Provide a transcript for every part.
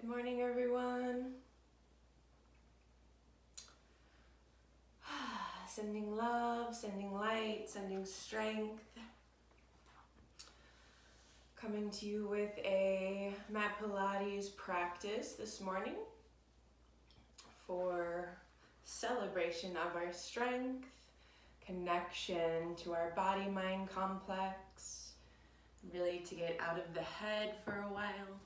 Good morning, everyone. Sending love, sending light, sending strength. Coming to you with a mat Pilates practice this morning for celebration of our strength, connection to our body-mind complex, really to get out of the head for a while.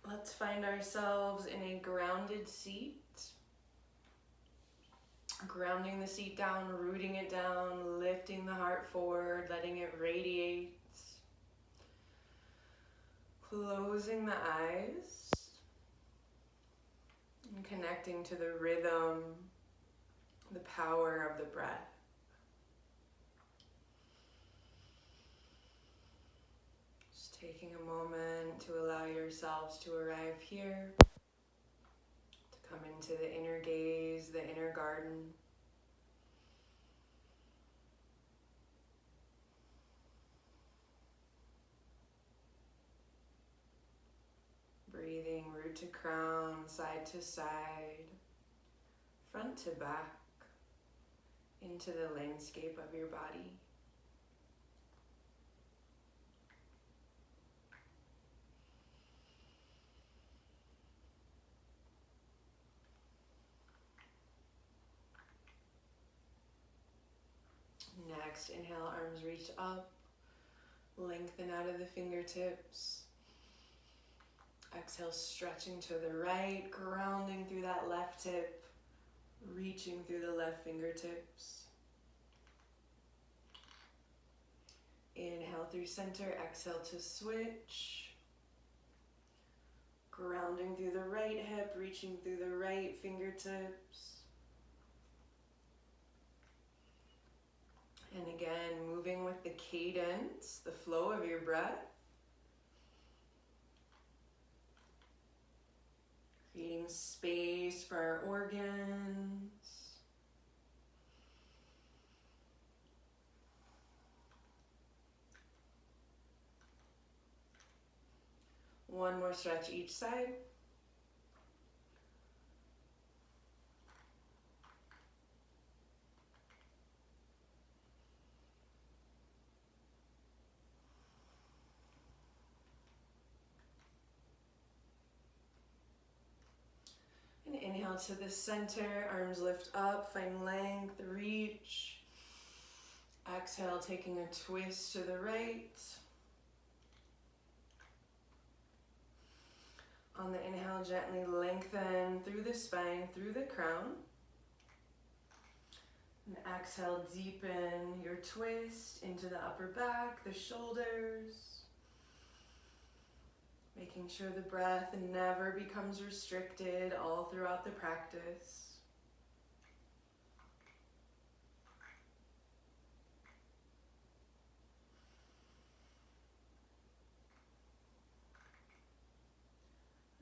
Let's find ourselves in a grounded seat. Grounding the seat down, rooting it down, lifting the heart forward, letting it radiate. Closing the eyes and connecting to the rhythm, the power of the breath. Just taking a moment to allow yourselves to arrive here, to come into the inner gaze, the inner garden. Breathing root to crown, side to side, front to back, into the landscape of your body. Next, inhale, arms reach up, lengthen out of the fingertips. Exhale, stretching to the right, grounding through that left hip, reaching through the left fingertips. Inhale through center, exhale to switch. Grounding through the right hip, reaching through the right fingertips. And again, moving with the cadence, the flow of your breath. Creating space for our organs. One more stretch each side. And inhale to the center, arms lift up, find length, reach. Exhale, taking a twist to the right. On the inhale, gently lengthen through the spine, through the crown. And exhale, deepen your twist into the upper back, the shoulders. Making sure the breath never becomes restricted all throughout the practice.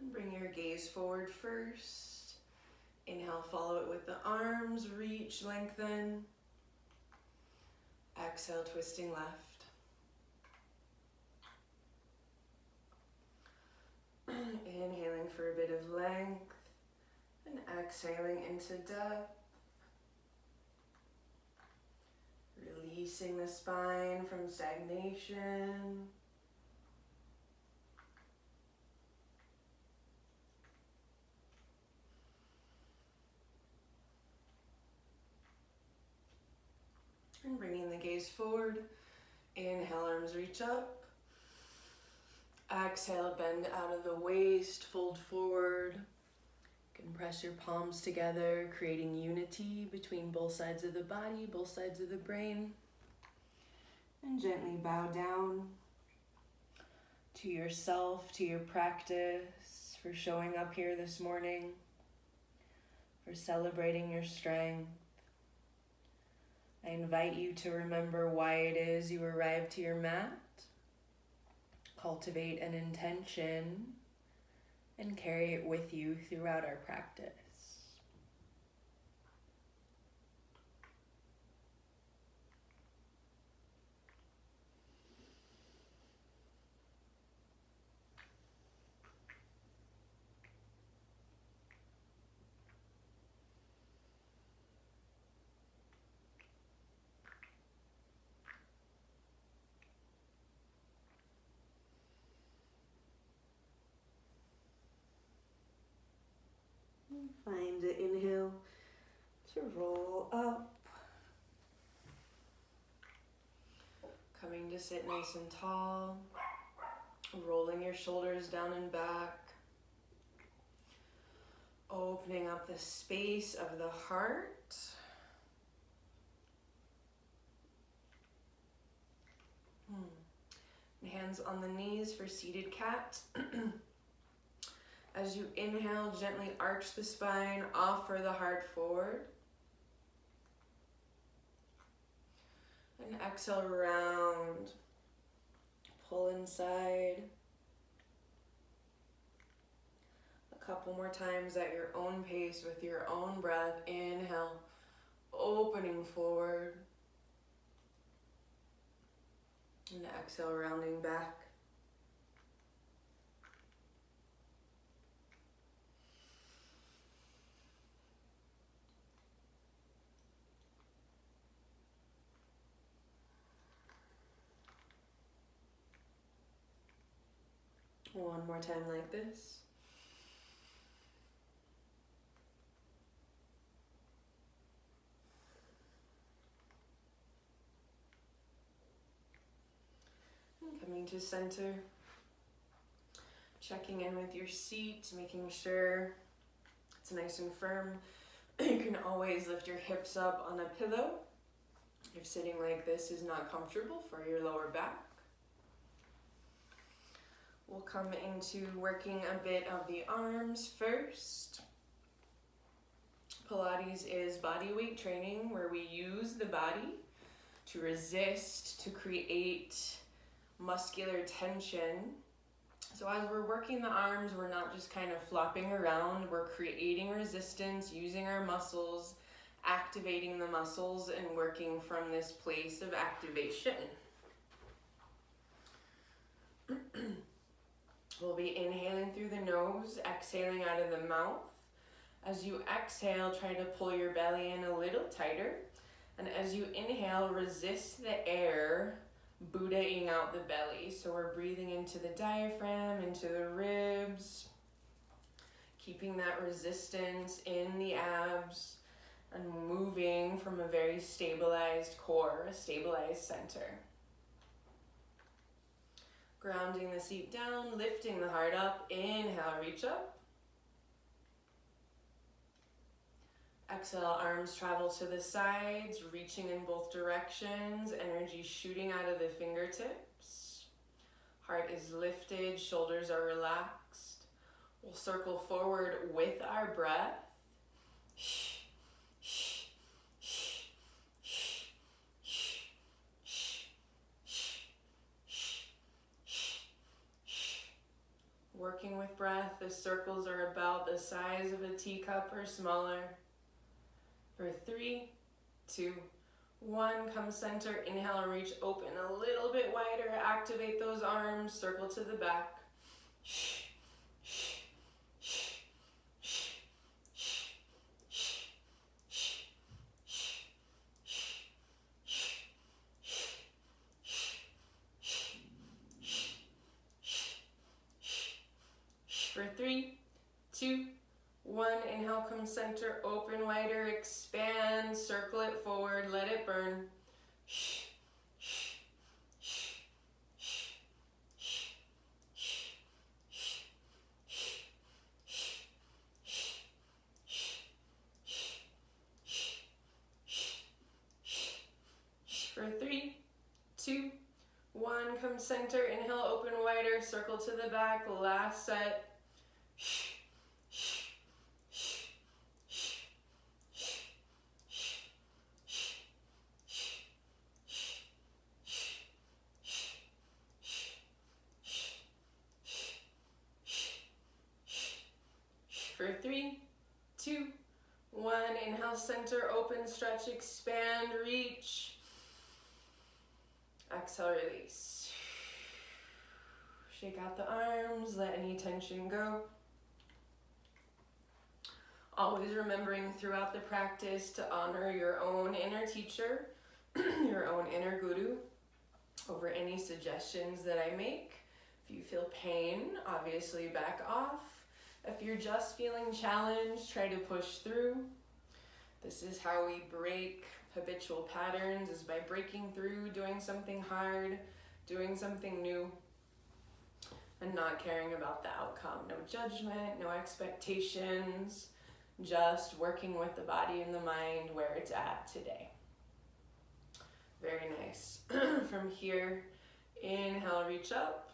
And bring your gaze forward first. Inhale, follow it with the arms, reach, lengthen. Exhale, twisting left. Inhaling for a bit of length and exhaling into depth. Releasing the spine from stagnation. And bringing the gaze forward. Inhale, arms reach up. Exhale, bend out of the waist, fold forward. You can press your palms together, creating unity between both sides of the body, both sides of the brain. And gently bow down to yourself, to your practice, for showing up here this morning, for celebrating your strength. I invite you to remember why it is you arrived to your mat. Cultivate an intention and carry it with you throughout our practice. Find an inhale to roll up. Coming to sit nice and tall. Rolling your shoulders down and back. Opening up the space of the heart. Hands on the knees for seated cat. As you inhale, gently arch the spine, offer the heart forward. And exhale, round. Pull inside. A couple more times at your own pace with your own breath. Inhale, opening forward. And exhale, rounding back. One more time like this. Coming to center, checking in with your seat, making sure it's nice and firm. You can always lift your hips up on a pillow if sitting like this is not comfortable for your lower back. We'll come into working a bit of the arms first. Pilates is body weight training where we use the body to resist, to create muscular tension. So as we're working the arms, we're not just kind of flopping around, we're creating resistance, using our muscles, activating the muscles, and working from this place of activation. We'll be inhaling through the nose, exhaling out of the mouth. As you exhale, try to pull your belly in a little tighter. And as you inhale, resist the air, Buddha-ing out the belly. So we're breathing into the diaphragm, into the ribs, keeping that resistance in the abs, and moving from a very stabilized core, a stabilized center. Grounding the seat down, lifting the heart up. Inhale, reach up. Exhale, arms travel to the sides, reaching in both directions, energy shooting out of the fingertips. Heart is lifted, shoulders are relaxed. We'll circle forward with our breath. Working with breath, the circles are about the size of a teacup or smaller. For 3, 2, 1, come center, inhale, reach open a little bit wider, activate those arms, circle to the back. For 3, 2, 1, inhale, come center, open wider, expand, circle it forward, let it burn. For 3, 2, 1, come center, inhale, open wider, circle to the back, last set. For 3, 2, 1, inhale, center, open, stretch, expand, reach. Exhale, release. Shake out the arms, let any tension go. Always remembering throughout the practice to honor your own inner teacher, your own inner guru, over any suggestions that I make. If you feel pain, obviously back off. If you're just feeling challenged, try to push through. This is how we break habitual patterns, is by breaking through, doing something hard, doing something new, and not caring about the outcome. No judgment, no expectations, just working with the body and the mind where it's at today. Very nice. From here, inhale, reach up.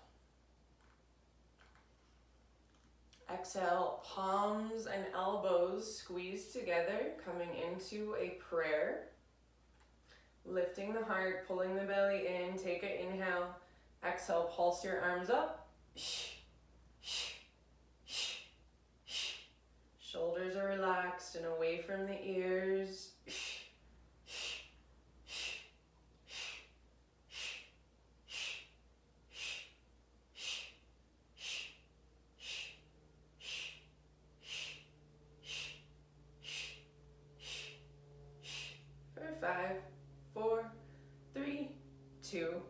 Exhale, palms and elbows squeeze together, coming into a prayer. Lifting the heart, pulling the belly in, take an inhale. Exhale, pulse your arms up. Shoulders are relaxed and away from the ears. For 5, 4, 3, 2,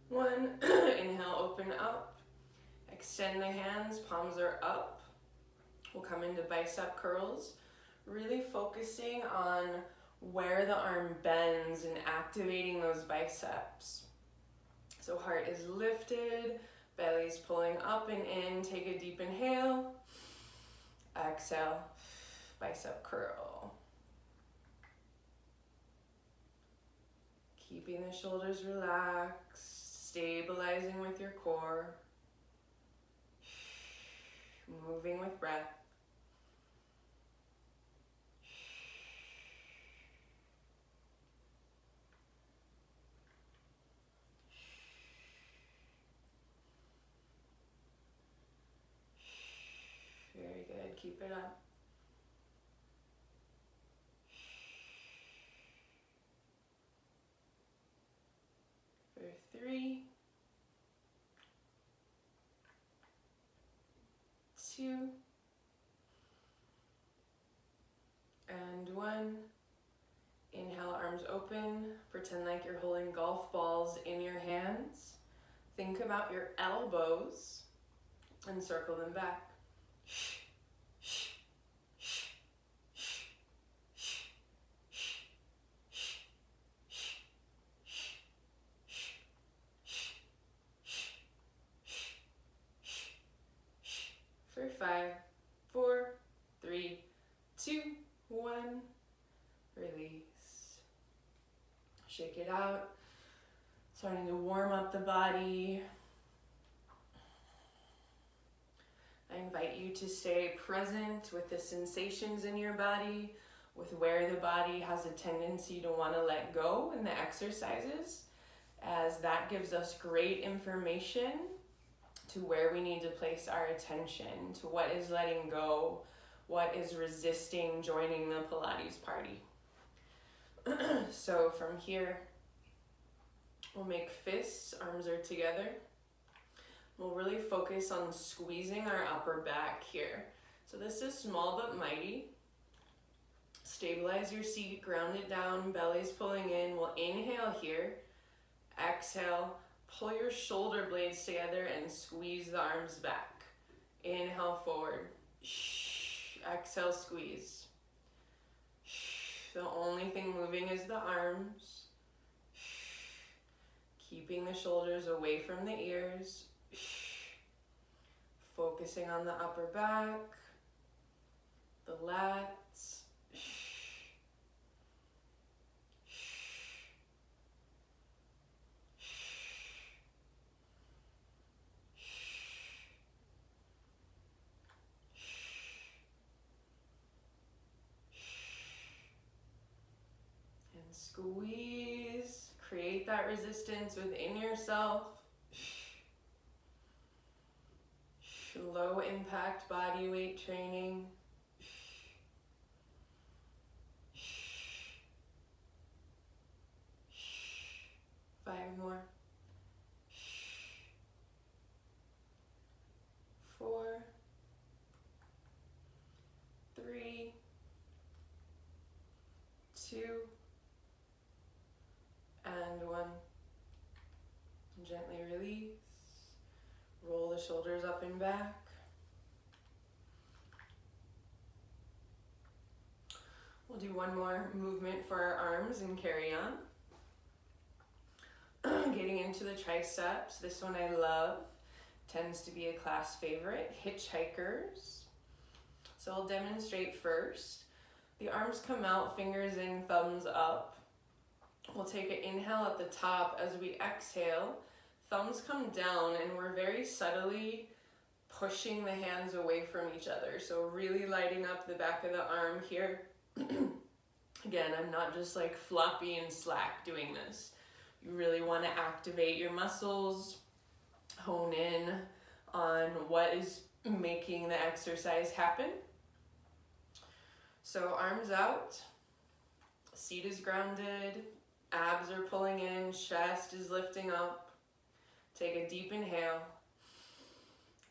1. Inhale, open up. Extend the hands, palms are up. We'll come into bicep curls, really focusing on where the arm bends and activating those biceps. So heart is lifted, belly's pulling up and in. Take a deep inhale. Exhale, bicep curl. Keeping the shoulders relaxed, stabilizing with your core. Moving with breath. Very good, keep it up. For 3, 2, and 1. Inhale, arms open. Pretend like you're holding golf balls in your hands. Think about your elbows and circle them back. For 5, 4, 3, 2, 1. Release. Shake it out. Starting to warm up the body. I invite you to stay present with the sensations in your body, with where the body has a tendency to want to let go in the exercises, as that gives us great information to where we need to place our attention, to what is letting go, what is resisting joining the Pilates party. So from here, we'll make fists, arms are together. We'll really focus on squeezing our upper back here. So this is small but mighty. Stabilize your seat, ground it down, belly's pulling in. We'll inhale here, exhale, pull your shoulder blades together and squeeze the arms back. Inhale forward, exhale, squeeze. The only thing moving is the arms. Keeping the shoulders away from the ears. Focusing on the upper back, the lats. And squeeze. Create that resistance within yourself. Low impact body weight training. 5 more. 4, 3, 2, and 1. Gently release. Roll the shoulders up and back. We'll do one more movement for our arms and carry on. Getting into the triceps. This one I love. Tends to be a class favorite. Hitchhikers. So I'll demonstrate first. The arms come out, fingers in, thumbs up. We'll take an inhale at the top. As we exhale, thumbs come down and we're very subtly pushing the hands away from each other. So really lighting up the back of the arm here. Again, I'm not just like floppy and slack doing this. You really want to activate your muscles, hone in on what is making the exercise happen. So arms out, seat is grounded, abs are pulling in, chest is lifting up. Take a deep inhale.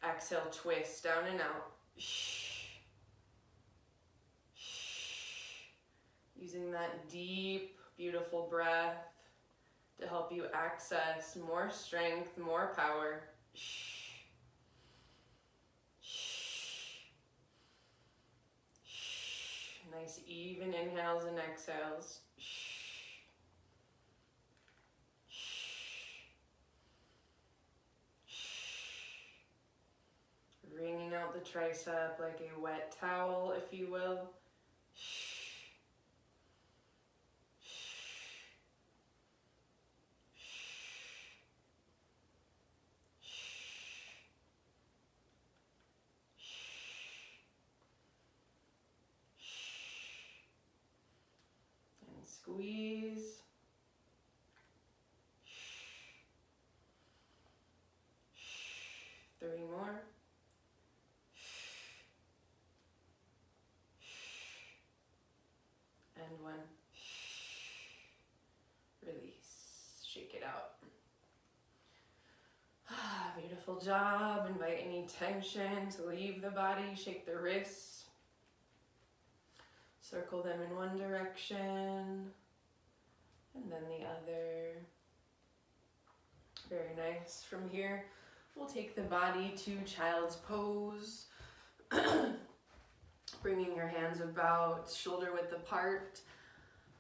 Exhale, twist down and out. Using that deep, beautiful breath to help you access more strength, more power. Nice even inhales and exhales. Wringing out the tricep like a wet towel, if you will. And squeeze. Three more. And one. Release. Shake it out. Beautiful job. Invite any tension to leave the body. Shake the wrists. Circle them in one direction and then the other. Very nice. From here, we'll take the body to child's pose. Bringing your hands about, shoulder width apart.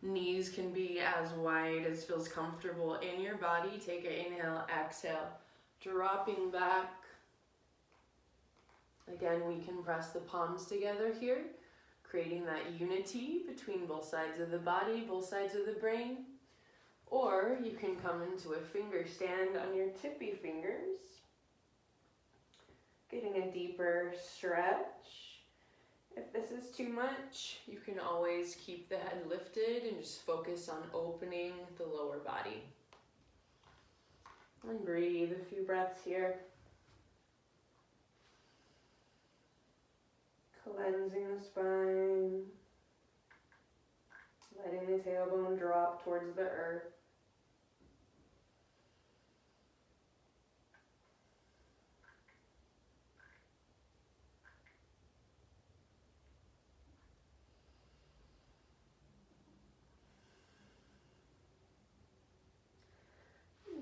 Knees can be as wide as feels comfortable in your body. Take an inhale, exhale, dropping back. Again, we can press the palms together here, creating that unity between both sides of the body, both sides of the brain. Or you can come into a finger stand on your tippy fingers. Getting a deeper stretch. If this is too much, you can always keep the head lifted and just focus on opening the lower body. And breathe a few breaths here. Cleansing the spine. Letting the tailbone drop towards the earth.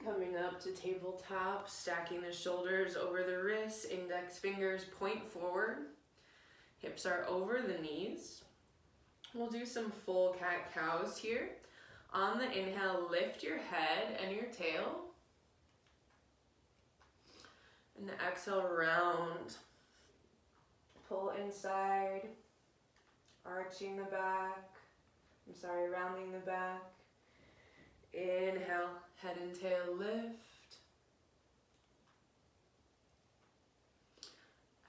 Coming up to tabletop, stacking the shoulders over the wrists, index fingers point forward. Hips are over the knees. We'll do some full cat-cows here. On the inhale, lift your head and your tail. And exhale, round. Pull inside, arching the back. Rounding the back. Inhale, head and tail lift.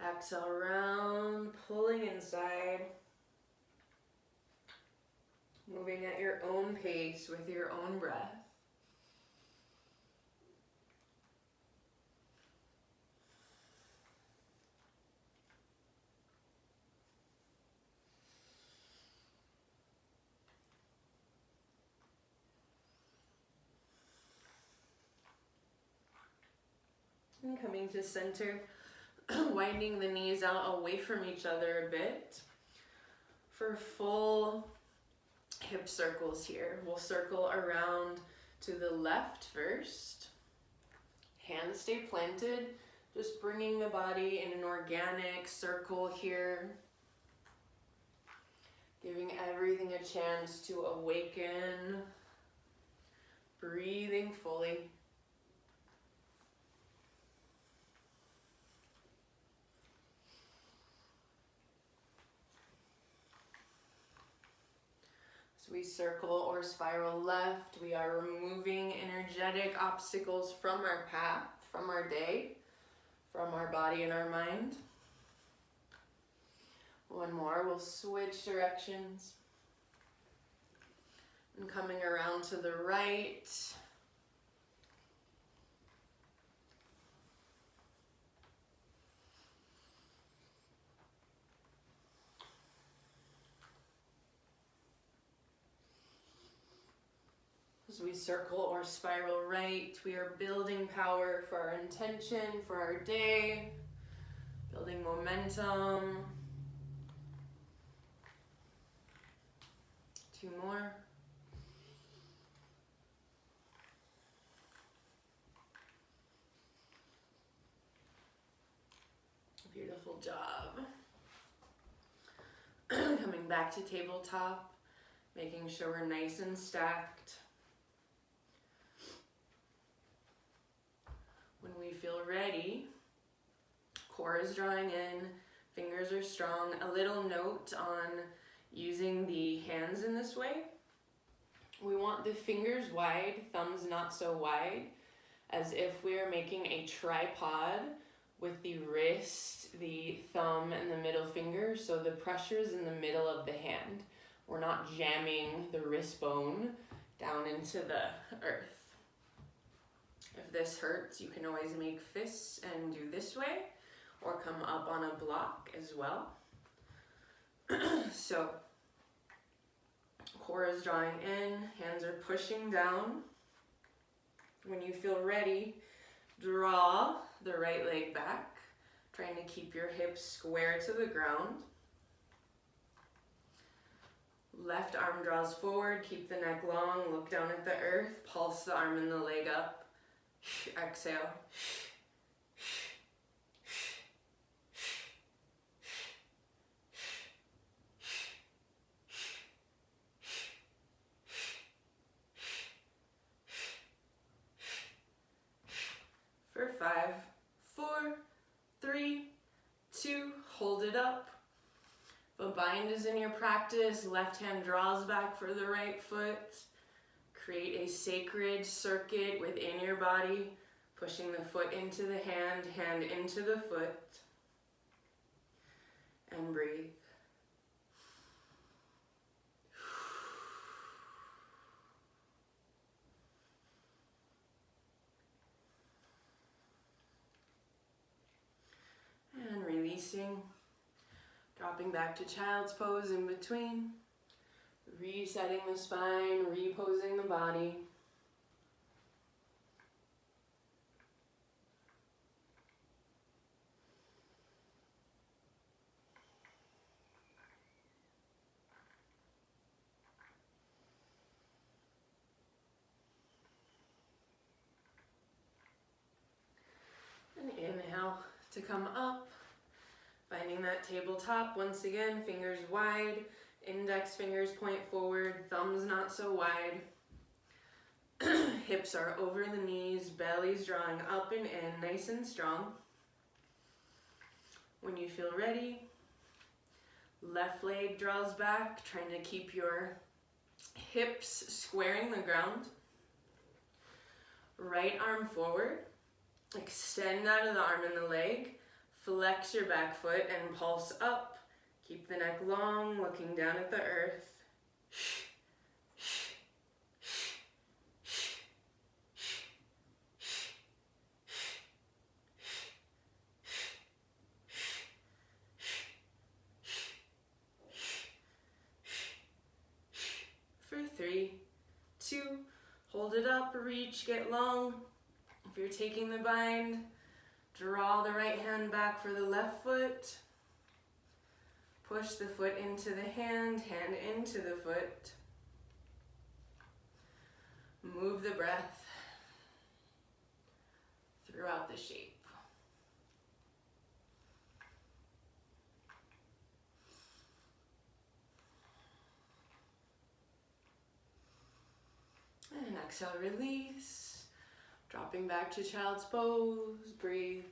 Exhale, round, pulling inside. Moving at your own pace with your own breath. And coming to center, widening the knees out away from each other a bit. For full hip circles here, we'll circle around to the left first. Hands stay planted, just bringing the body in an organic circle here. Giving everything a chance to awaken, breathing fully. As we circle or spiral left, we are removing energetic obstacles from our path, from our day, from our body and our mind. One more, we'll switch directions. And coming around to the right. As we circle or spiral right, we are building power for our intention, for our day, building momentum. 2 more. Beautiful job. Coming back to tabletop, making sure we're nice and stacked. When we feel ready, core is drawing in, fingers are strong. A little note on using the hands in this way. We want the fingers wide, thumbs not so wide, as if we are making a tripod with the wrist, the thumb, and the middle finger, so the pressure is in the middle of the hand. We're not jamming the wrist bone down into the earth. If this hurts, you can always make fists and do this way, or come up on a block as well. So, core is drawing in, hands are pushing down. When you feel ready, draw the right leg back, trying to keep your hips square to the ground. Left arm draws forward, keep the neck long, look down at the earth, pulse the arm and the leg up. Exhale. For 5, 4, 3, 2, hold it up. If a bind is in your practice, left hand draws back for the right foot. Create a sacred circuit within your body, pushing the foot into the hand, hand into the foot. And breathe. And releasing, dropping back to child's pose in between, resetting the spine, reposing the body. And inhale to come up, finding that tabletop. Once again, fingers wide, index fingers point forward, thumbs not so wide. Hips are over the knees, belly's drawing up and in, nice and strong. When you feel ready, left leg draws back, trying to keep your hips squaring the ground. Right arm forward, extend out of the arm and the leg, flex your back foot and pulse up. Keep the neck long, looking down at the earth. For 3, 2, hold it up, reach, get long. If you're taking the bind, draw the right hand back for the left foot. Push the foot into the hand, hand into the foot. Move the breath throughout the shape. And exhale, release. Dropping back to child's pose, breathe.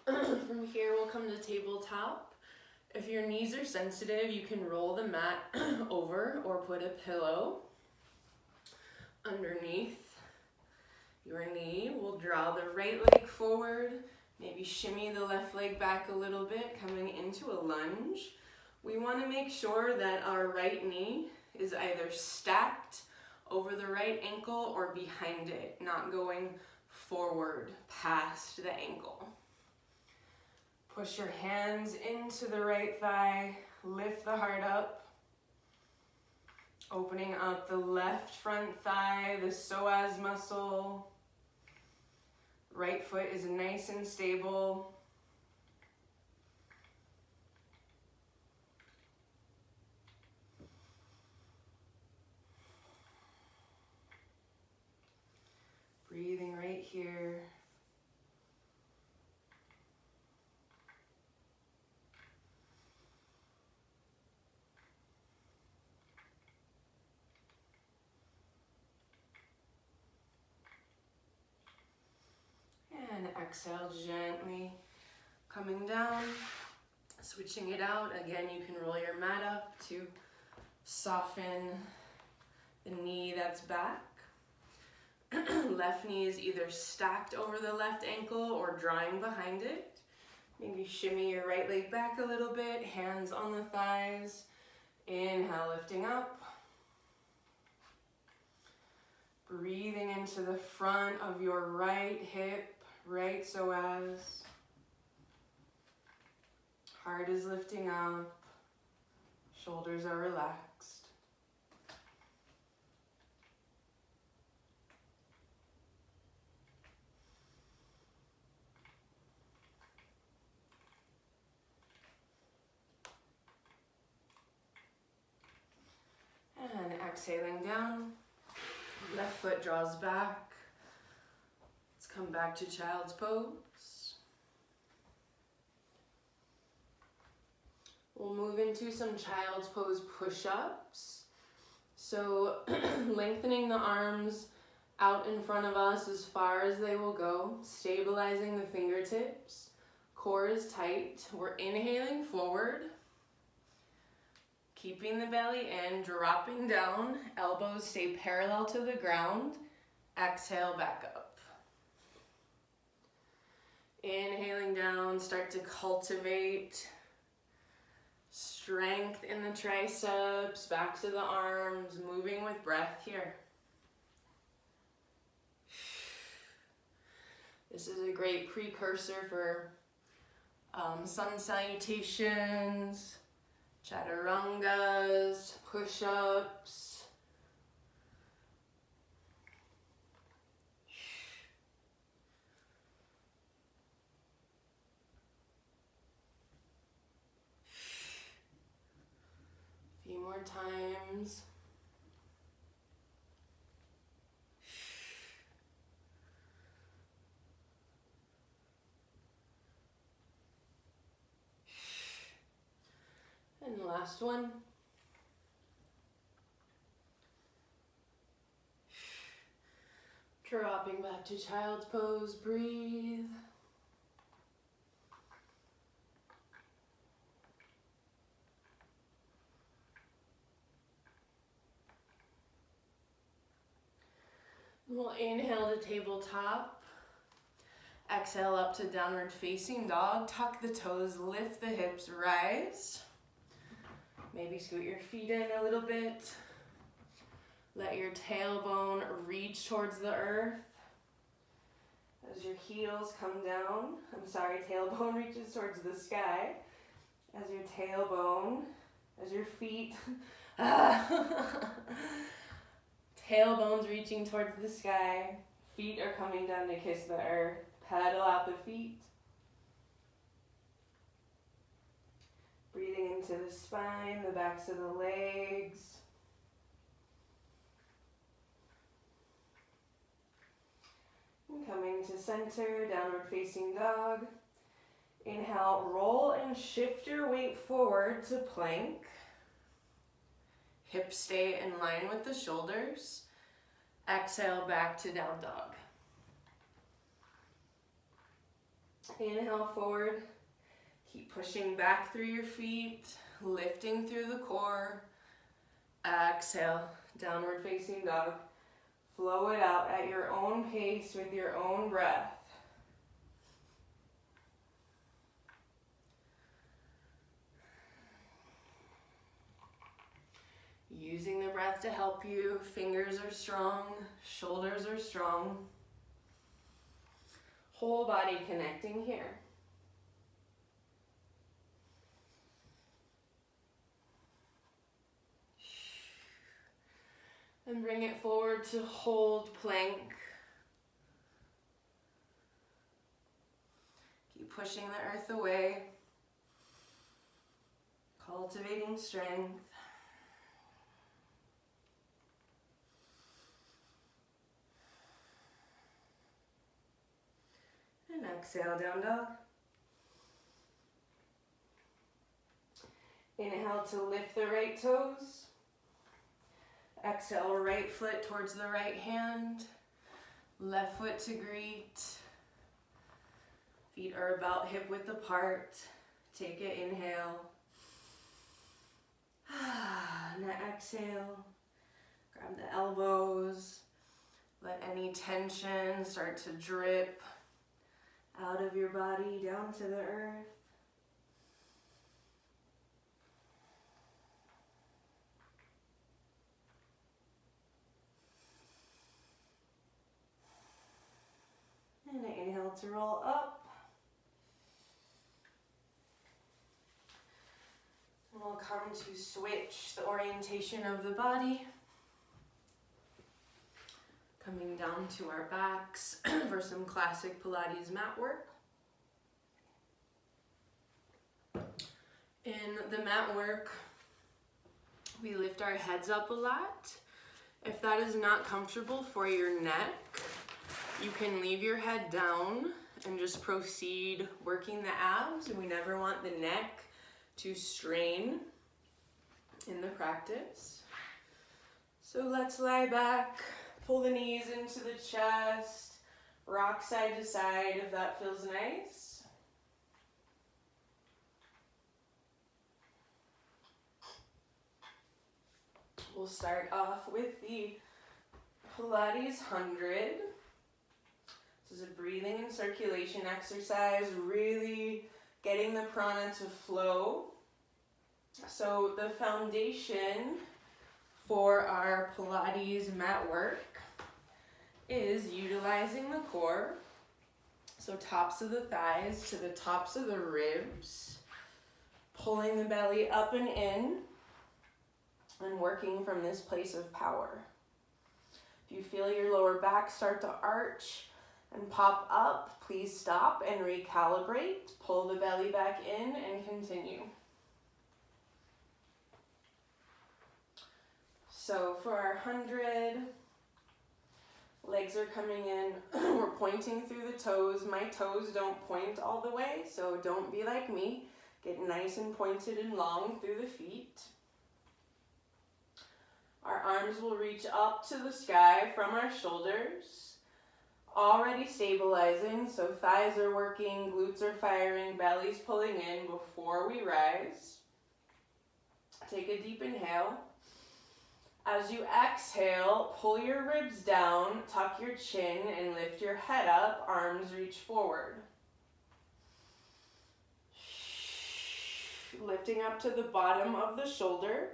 From here, we'll come to tabletop. If your knees are sensitive, you can roll the mat over or put a pillow underneath your knee. We'll draw the right leg forward, maybe shimmy the left leg back a little bit, coming into a lunge. We want to make sure that our right knee is either stacked over the right ankle or behind it, not going forward past the ankle. Push your hands into the right thigh, lift the heart up, opening up the left front thigh, the psoas muscle. Right foot is nice and stable. Breathing right here. And exhale gently, coming down, switching it out. Again, you can roll your mat up to soften the knee that's back. Left knee is either stacked over the left ankle or drawing behind it. Maybe shimmy your right leg back a little bit, hands on the thighs. Inhale, lifting up. Breathing into the front of your right hip, right psoas. Heart is lifting up. Shoulders are relaxed. And exhaling down. Left foot draws back. Let's come back to child's pose. We'll move into some child's pose push-ups. So lengthening the arms out in front of us as far as they will go, stabilizing the fingertips. Core is tight. We're inhaling forward. Keeping the belly in, dropping down, elbows stay parallel to the ground. Exhale, back up. Inhaling down, start to cultivate strength in the triceps, back to the arms, moving with breath here. This is a great precursor for sun salutations, chaturangas, push-ups. A few more times. And the last one. Dropping back to child's pose, breathe. We'll inhale to tabletop. Exhale up to downward facing dog. Tuck the toes, lift the hips, rise. Maybe scoot your feet in a little bit. Let your tailbone reach towards the earth. As your heels come down, tailbone reaches towards the sky. As your tailbone, as your feet, tailbone's reaching towards the sky. Feet are coming down to kiss the earth. Pedal out the feet. Breathing into the spine, the backs of the legs. And coming to center, downward facing dog. Inhale, roll and shift your weight forward to plank. Hips stay in line with the shoulders. Exhale, back to down dog. Inhale forward. Keep pushing back through your feet, lifting through the core. Exhale, downward facing dog. Flow it out at your own pace with your own breath. Using the breath to help you. Fingers are strong, shoulders are strong. Whole body connecting here. And bring it forward to hold plank. Keep pushing the earth away. Cultivating strength. And exhale, down dog. Inhale to lift the right toes. Exhale, right foot towards the right hand. Left foot to greet. Feet are about hip width apart. Take it, inhale. And exhale. Grab the elbows. Let any tension start to drip out of your body down to the earth. And inhale to roll up. And we'll come to switch the orientation of the body. Coming down to our backs for some classic Pilates mat work. In the mat work, we lift our heads up a lot. If that is not comfortable for your neck, you can leave your head down and just proceed working the abs. We never want the neck to strain in the practice. So let's lie back, pull the knees into the chest, rock side to side if that feels nice. We'll start off with the Pilates 100. This is a breathing and circulation exercise, really getting the prana to flow. So the foundation for our Pilates mat work is utilizing the core. So tops of the thighs to the tops of the ribs, pulling the belly up and in, and working from this place of power. If you feel your lower back start to arch and pop up, please stop and recalibrate. Pull the belly back in and continue. So for our 100, legs are coming in. We're pointing through the toes. My toes don't point all the way, so don't be like me. Get nice and pointed and long through the feet. Our arms will reach up to the sky from our shoulders. Already stabilizing, so thighs are working, glutes are firing, belly's pulling in before we rise. Take a deep inhale. As you exhale, pull your ribs down, tuck your chin, and lift your head up, arms reach forward. Lifting up to the bottom of the shoulder.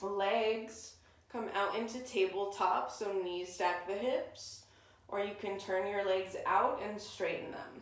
Legs come out into tabletop, so knees stack the hips, or you can turn your legs out and straighten them.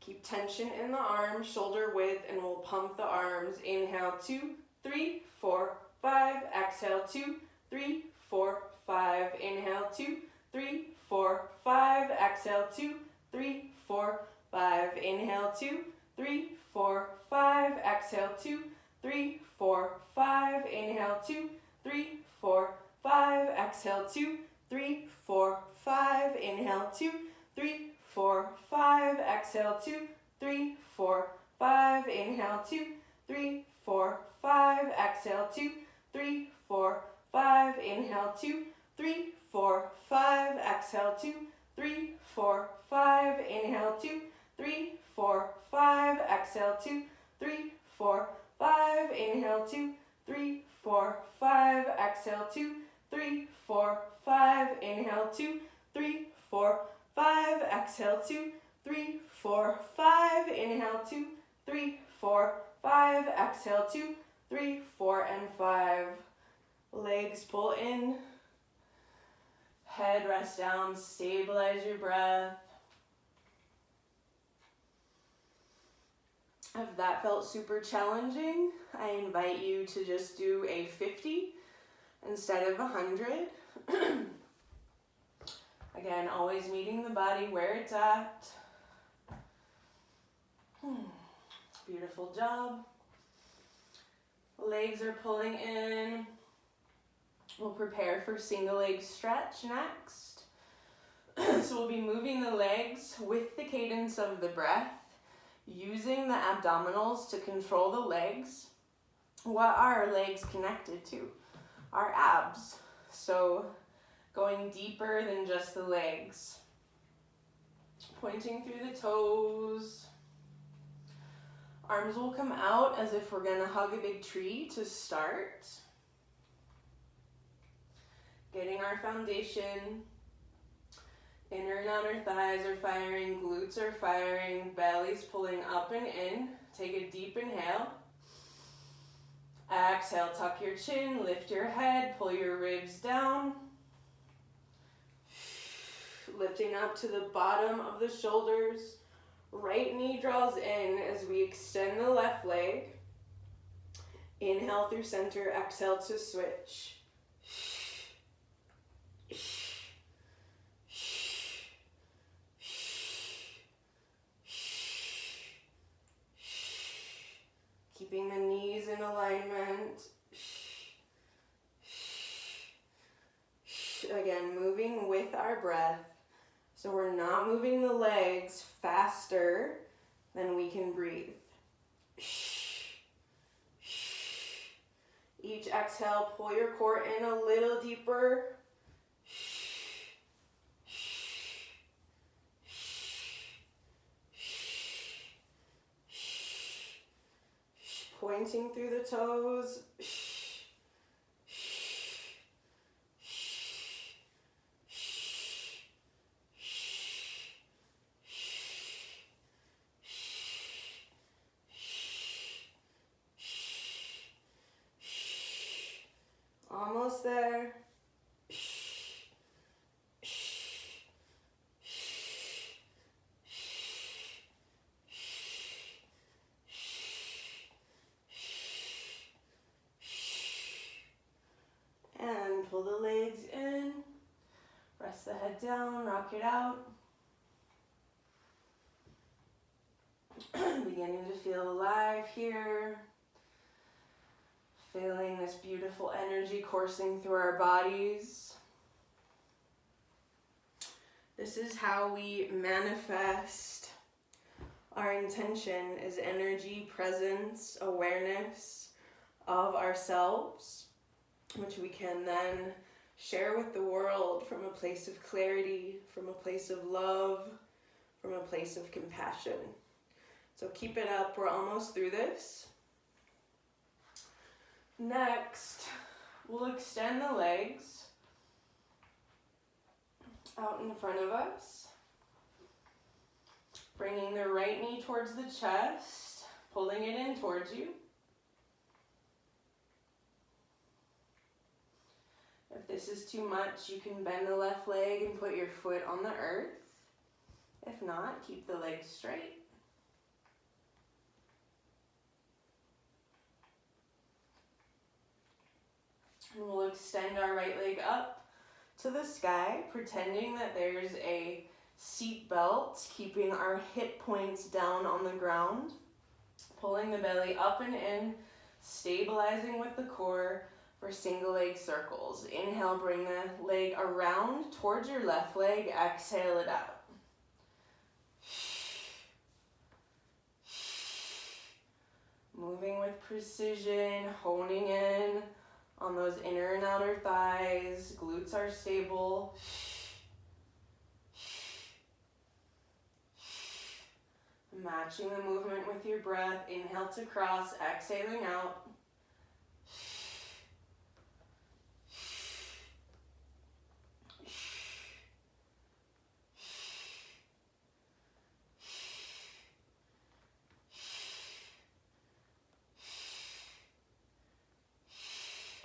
Keep tension in the arms, shoulder width, and we'll pump the arms. Inhale, 2, 3, 4, 5. Exhale, 2, 3, 4, 5. Inhale, 2, 3, 4, 5. Exhale, 2, 3, 4, 5. Inhale, 2, 3, 4, 5. Exhale, 2, 3, 4, 5. Inhale, 2, 3, 4, 5. Exhale, 2, 3, 4, 5. Inhale, 2, 3, 4, 5. Exhale, 2, 3, 4, 5. Inhale, 2, 3, 4, 5. Exhale, 2, 3, 4, 5. Inhale, 2, 3, 4, 5. Exhale, 2, 3, 4, 5. Inhale, 2, 3, 4, 5. Exhale, 2, 3, 4, 5. Inhale, 2, 3, 4, 5. Exhale, 2, 3, 4, 5. Inhale, 2, 3, 4, 5. Exhale, 2, 3, 4, 5. Inhale, 2, 3, 4, 5. Exhale, 2, 3, 4, and 5. Legs pull in. Head rest down. Stabilize your breath. If that felt super challenging, I invite you to just do a 50 instead of 100. Again, always meeting the body where it's at. Beautiful job. Legs are pulling in. We'll prepare for single leg stretch next. So we'll be moving the legs with the cadence of the breath, using the abdominals to control the legs. What are our legs connected to? Our abs. So going deeper than just the legs. Pointing through the toes. Arms will come out as if we're going to hug a big tree to start. Getting our foundation. Inner and outer thighs are firing, glutes are firing, belly's pulling up and in. Take a deep inhale. Exhale, tuck your chin, lift your head, pull your ribs down. Lifting up to the bottom of the shoulders. Right knee draws in as we extend the left leg. Inhale through center, exhale to switch. Keeping the knees in alignment. Again, moving with our breath. So we're not moving the legs faster than we can breathe. Each exhale, pull your core in a little deeper. Pointing through the toes. Almost there. And pull the legs in. Rest the head down, rock it out. Beginning to feel alive here. Feeling this beautiful energy coursing through our bodies. This is how we manifest. Our intention is energy, presence, awareness of ourselves, which we can then share with the world from a place of clarity, from a place of love, from a place of compassion. So keep it up. We're almost through this. Next, we'll extend the legs out in front of us. Bringing the right knee towards the chest, pulling it in towards you. If this is too much, you can bend the left leg and put your foot on the earth. If not, keep the legs straight. And we'll extend our right leg up to the sky, pretending that there's a seat belt, keeping our hip points down on the ground. Pulling the belly up and in, stabilizing with the core for single leg circles. Inhale, bring the leg around towards your left leg. Exhale it out. Moving with precision, honing in on those inner and outer thighs. Glutes are stable. Matching the movement with your breath. Inhale to cross, exhaling out.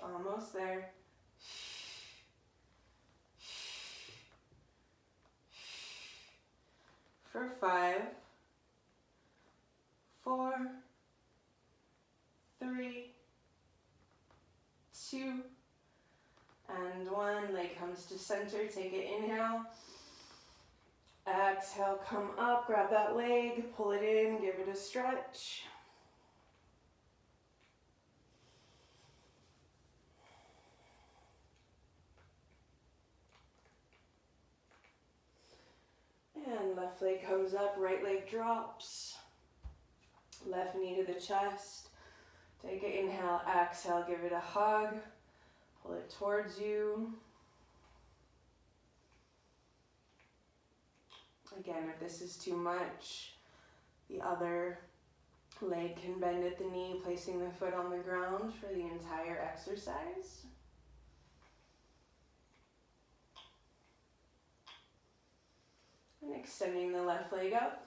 Almost there. For 5, 4, 3, 2, and 1. Leg comes to center. Take it, inhale. Exhale, come up, grab that leg, pull it in, give it a stretch. And left leg comes up, right leg drops. Left knee to the chest. Take it, inhale, exhale, give it a hug. Pull it towards you. Again, if this is too much, the other leg can bend at the knee, placing the foot on the ground for the entire exercise. And extending the left leg up.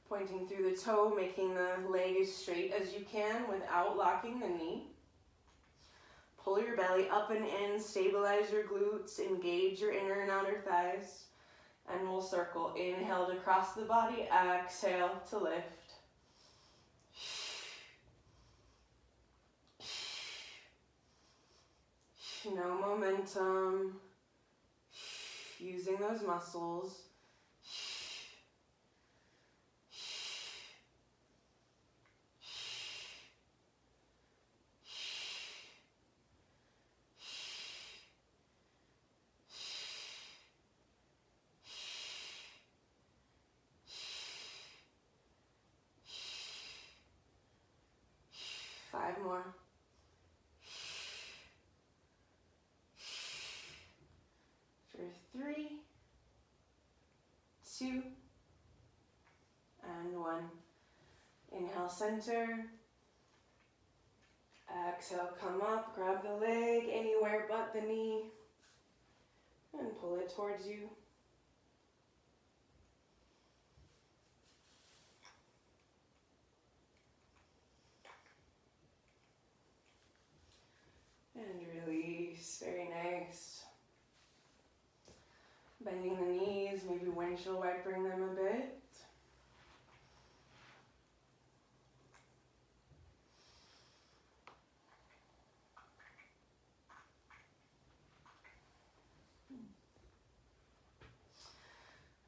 Pointing through the toe, making the leg as straight as you can without locking the knee. Pull your belly up and in, stabilize your glutes, engage your inner and outer thighs. And we'll circle. Inhale to cross the body, exhale to lift. No momentum. Using those muscles. Five more. For 3, 2, and 1. Inhale, center. Exhale, come up, grab the leg anywhere but the knee, and pull it towards you. And release, very nice. Bending the knees, maybe windshield wipering them a bit.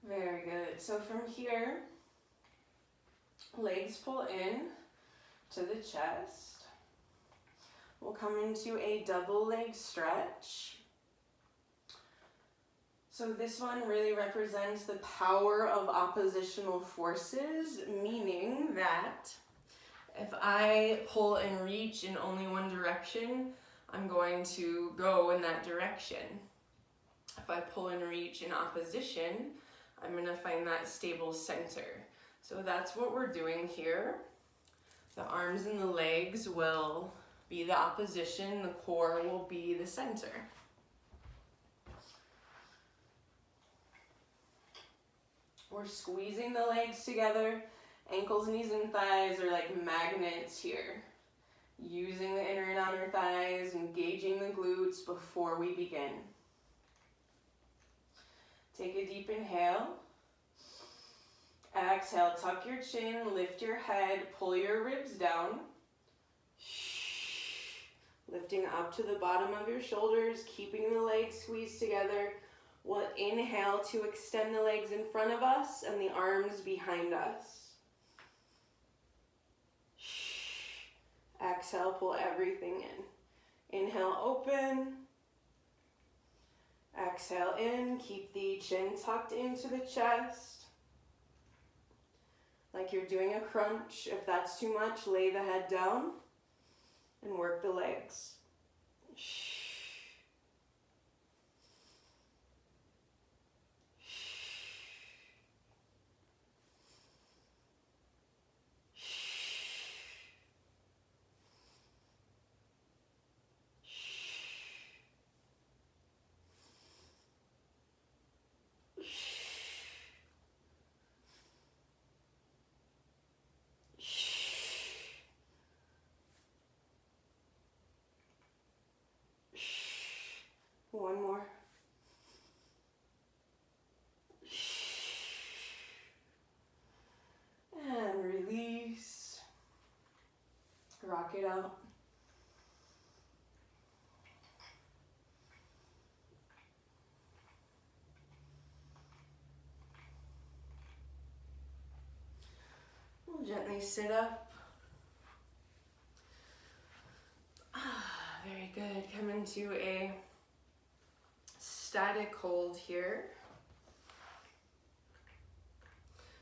Very good. So from here, legs pull in to the chest. We'll come into a double leg stretch. So this one really represents the power of oppositional forces, meaning that if I pull and reach in only one direction, I'm going to go in that direction. If I pull and reach in opposition, I'm going to find that stable center. So that's what we're doing here. The arms and the legs will be the opposition, the core will be the center. We're squeezing the legs together. Ankles, knees, and thighs are like magnets here. Using the inner and outer thighs, engaging the glutes before we begin. Take a deep inhale. Exhale, tuck your chin, lift your head, pull your ribs down. Lifting up to the bottom of your shoulders, keeping the legs squeezed together. We'll inhale to extend the legs in front of us and the arms behind us. Exhale, pull everything in. Inhale, open. Exhale in, keep the chin tucked into the chest. Like you're doing a crunch. If that's too much, lay the head down and work the legs. One more. And release. Rock it out. We'll gently sit up. Very good. Come into a static hold here.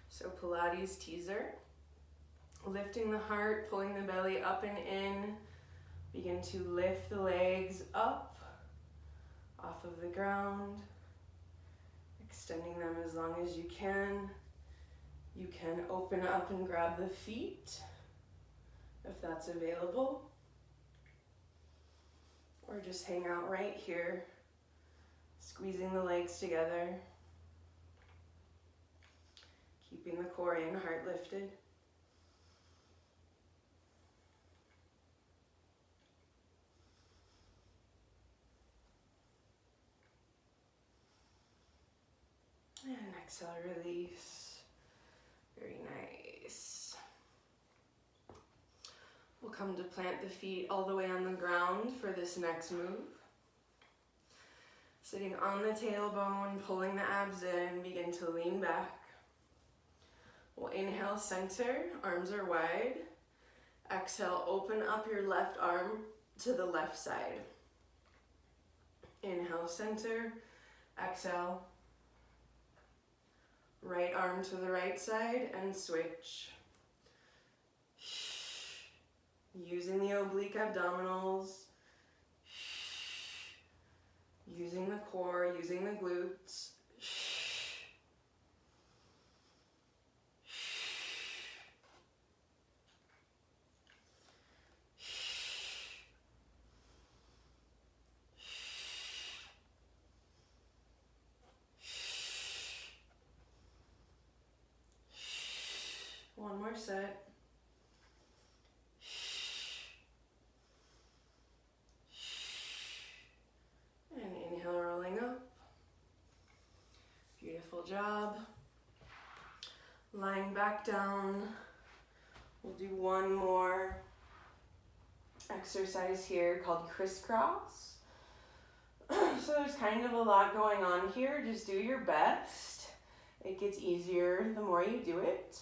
So Pilates teaser. Lifting the heart, pulling the belly up and in. Begin to lift the legs up off of the ground. Extending them as long as you can. You can open up and grab the feet if that's available. Or just hang out right here, squeezing the legs together. Keeping the core in, heart lifted. And exhale, release. Very nice. We'll come to plant the feet all the way on the ground for this next move. Sitting on the tailbone, pulling the abs in, begin to lean back. We'll inhale, center, arms are wide. Exhale, open up your left arm to the left side. Inhale, center. Exhale, right arm to the right side and switch. Using the oblique abdominals. Using the core, using the glutes. One more set. And inhale, rolling up. Beautiful job. Lying back down. We'll do one more exercise here called crisscross. So there's kind of a lot going on here. Just do your best. It gets easier the more you do it.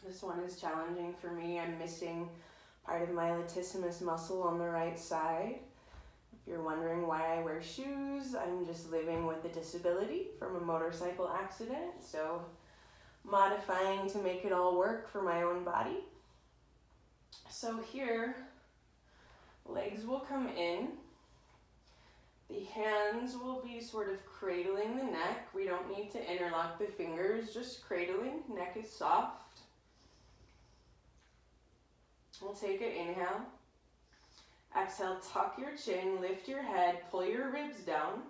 This one is challenging for me. I'm missing part of my latissimus muscle on the right side. If you're wondering why I wear shoes, I'm just living with a disability from a motorcycle accident. So modifying to make it all work for my own body. So here, legs will come in. The hands will be sort of cradling the neck. We don't need to interlock the fingers, just cradling. Neck is soft. We'll take an inhale. Exhale, tuck your chin, lift your head, pull your ribs down.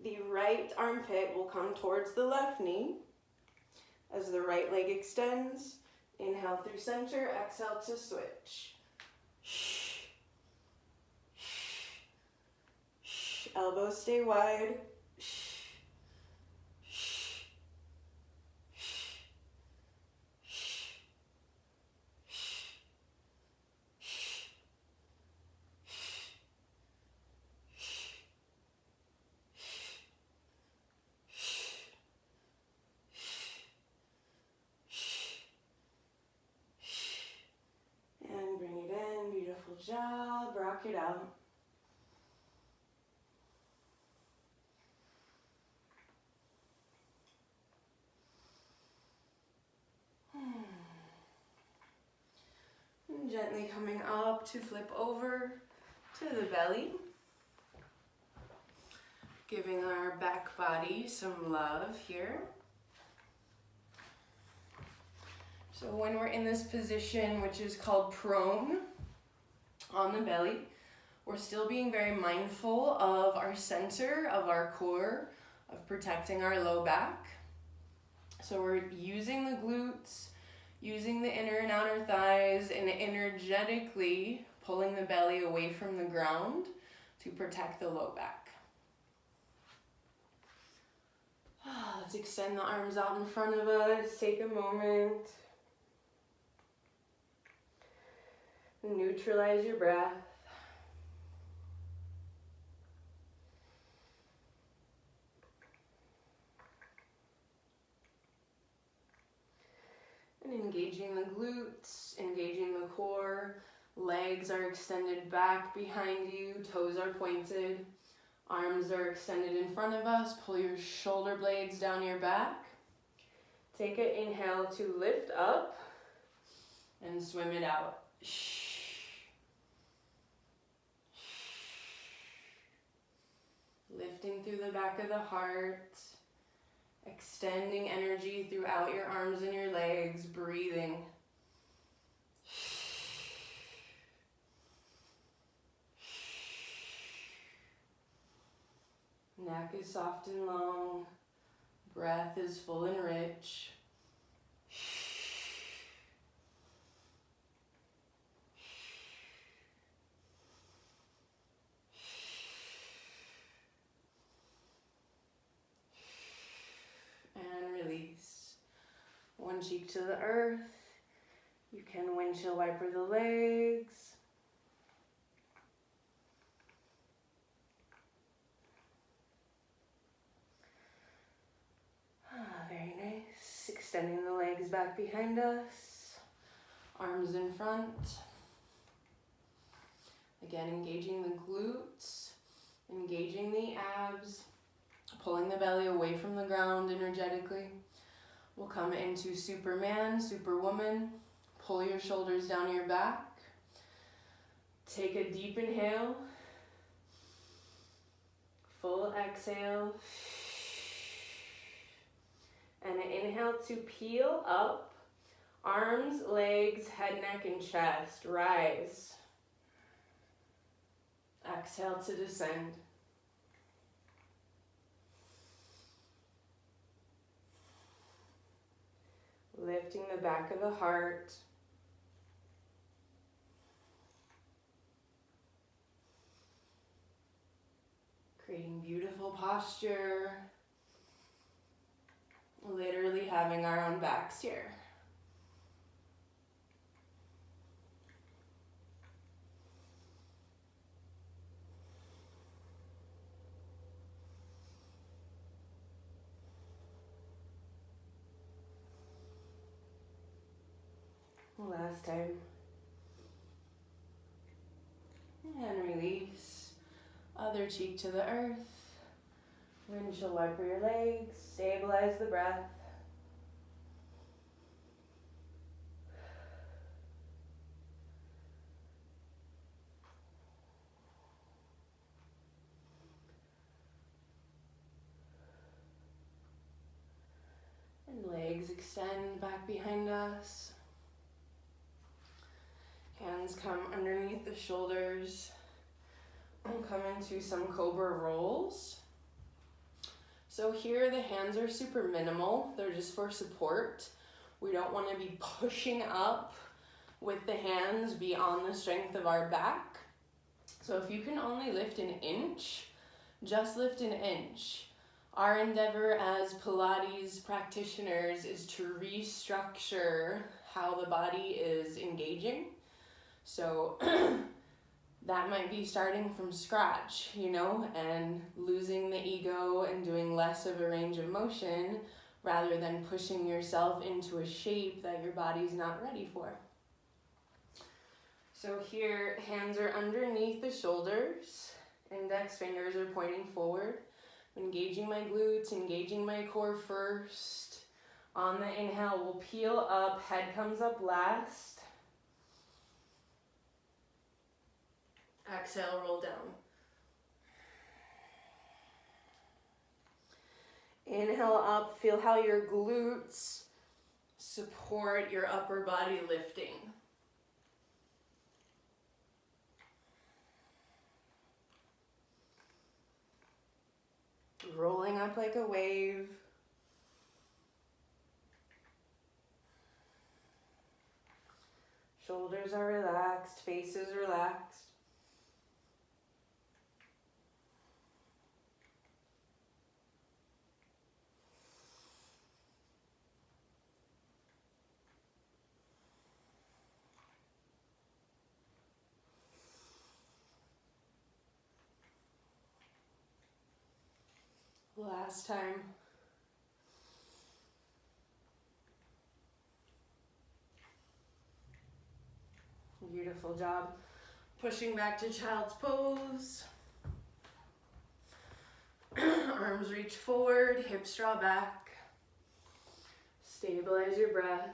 The right armpit will come towards the left knee as the right leg extends. Inhale through center, exhale to switch. Elbows stay wide. rock it out. And gently coming up to flip over to the belly. Giving our back body some love here. So when we're in this position, which is called prone on the belly, we're still being very mindful of our center, of our core, of protecting our low back. So we're using the glutes, using the inner and outer thighs, and energetically pulling the belly away from the ground to protect the low back. Let's extend the arms out in front of us. Take a moment. Neutralize your breath. And engaging the glutes, engaging the core. Legs are extended back behind you, toes are pointed. Arms are extended in front of us. Pull your shoulder blades down your back. Take an inhale to lift up and swim it out. Lifting through the back of the heart. Extending energy throughout your arms and your legs. Breathing. Neck is soft and long. Breath is full and rich. And release. One cheek to the earth. You can windshield wiper the legs. Very nice. Extending the legs back behind us. Arms in front. Again, engaging the glutes, engaging the abs, pulling the belly away from the ground energetically. We'll come into Superman, Superwoman. Pull your shoulders down your back. Take a deep inhale. Full exhale. And an inhale to peel up. Arms, legs, head, neck, and chest. Rise. Exhale to descend. Lifting the back of the heart. Creating beautiful posture. Literally having our own backs here. Last time. And release. Other cheek to the earth. Windshield wiper your legs. Stabilize the breath. And legs extend back behind us. Hands come underneath the shoulders. And come into some cobra rolls. So here the hands are super minimal. They're just for support. We don't want to be pushing up with the hands beyond the strength of our back. So if you can only lift an inch, just lift an inch. Our endeavor as Pilates practitioners is to restructure how the body is engaging. So that might be starting from scratch, and losing the ego and doing less of a range of motion rather than pushing yourself into a shape that your body's not ready for. So here, hands are underneath the shoulders, index fingers are pointing forward. I'm engaging my glutes, engaging my core first. On the inhale, we'll peel up, head comes up last. Exhale, roll down. Inhale up, feel how your glutes support your upper body lifting. Rolling up like a wave. Shoulders are relaxed, face is relaxed. Last time. Beautiful job. Pushing back to child's pose. Arms reach forward, hips draw back. Stabilize your breath.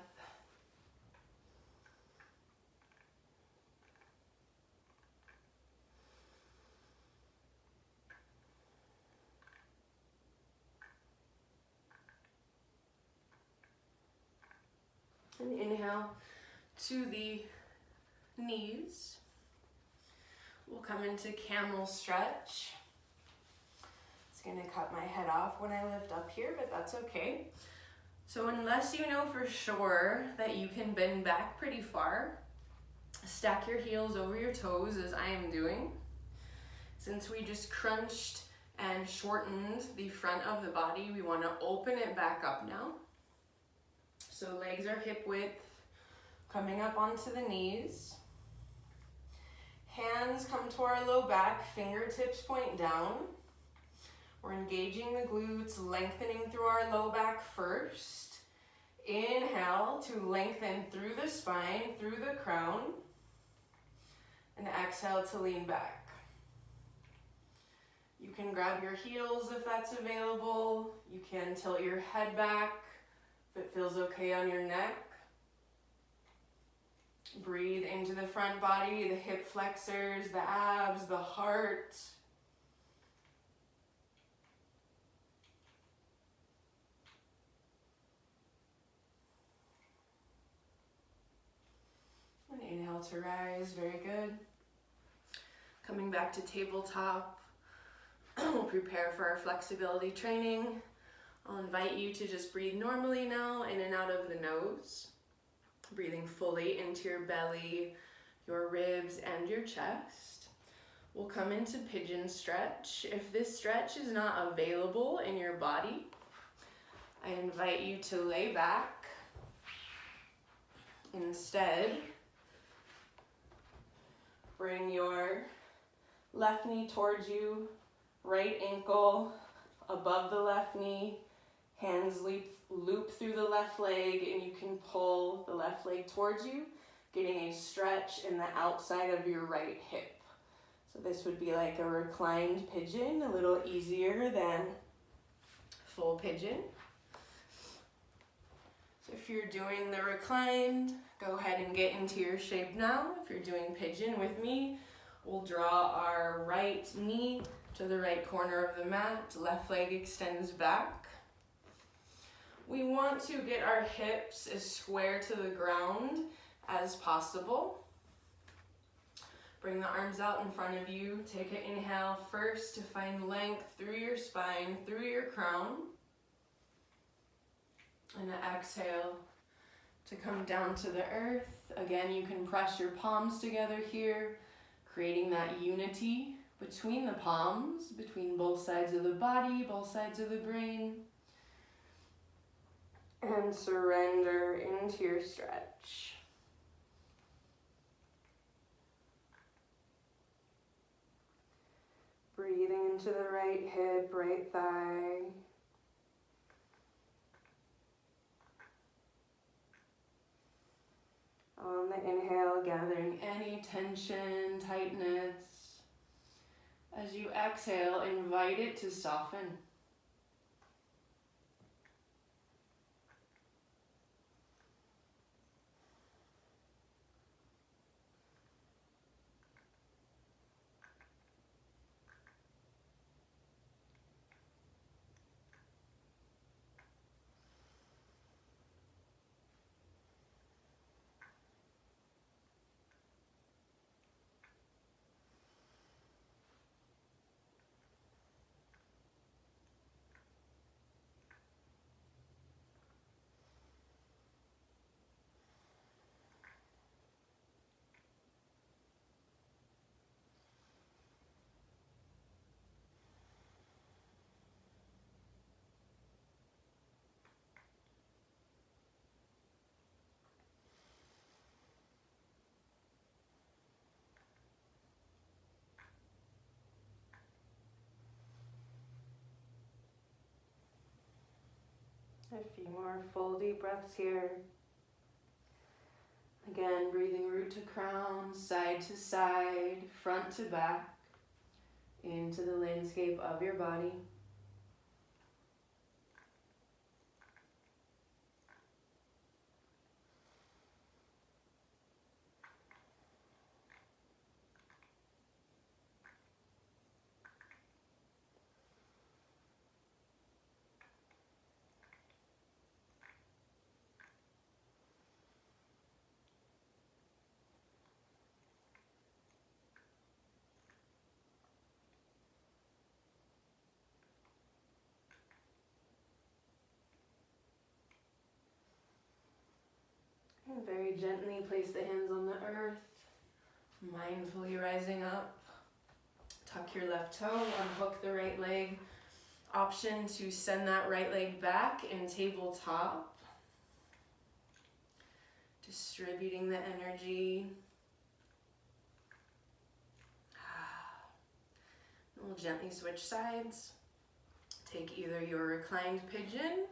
And inhale to the knees. We'll come into camel stretch. It's gonna cut my head off when I lift up here, but that's okay. So unless you know for sure that you can bend back pretty far, stack your heels over your toes as I am doing. Since we just crunched and shortened the front of the body, we wanna open it back up now. So legs are hip width, coming up onto the knees. Hands come to our low back, fingertips point down. We're engaging the glutes, lengthening through our low back first. Inhale to lengthen through the spine, through the crown. And exhale to lean back. You can grab your heels if that's available. You can tilt your head back if it feels okay on your neck. Breathe into the front body, the hip flexors, the abs, the heart. And inhale to rise, very good. Coming back to tabletop, we'll prepare for our flexibility training. I'll invite you to just breathe normally now, in and out of the nose. Breathing fully into your belly, your ribs, and your chest. We'll come into pigeon stretch. If this stretch is not available in your body, I invite you to lay back. Instead, bring your left knee towards you, right ankle above the left knee, hands loop through the left leg, and you can pull the left leg towards you, getting a stretch in the outside of your right hip. So this would be like a reclined pigeon, a little easier than full pigeon. So if you're doing the reclined, go ahead and get into your shape now. If you're doing pigeon with me, we'll draw our right knee to the right corner of the mat, left leg extends back. We want to get our hips as square to the ground as possible. Bring the arms out in front of you. Take an inhale first to find length through your spine, through your crown. And an exhale to come down to the earth. Again, you can press your palms together here, creating that unity between the palms, between both sides of the body, both sides of the brain. And surrender into your stretch. Breathing into the right hip, right thigh. On On the inhale, gathering any tension, tightness. As you exhale, invite it to soften. A few more full deep breaths here. Again, breathing root to crown, side to side, front to back, into the landscape of your body. And very gently place the hands on the earth, mindfully rising up. Tuck your left toe, unhook the right leg. Option to send that right leg back in tabletop. Distributing the energy. We'll gently switch sides. Take either your reclined pigeon,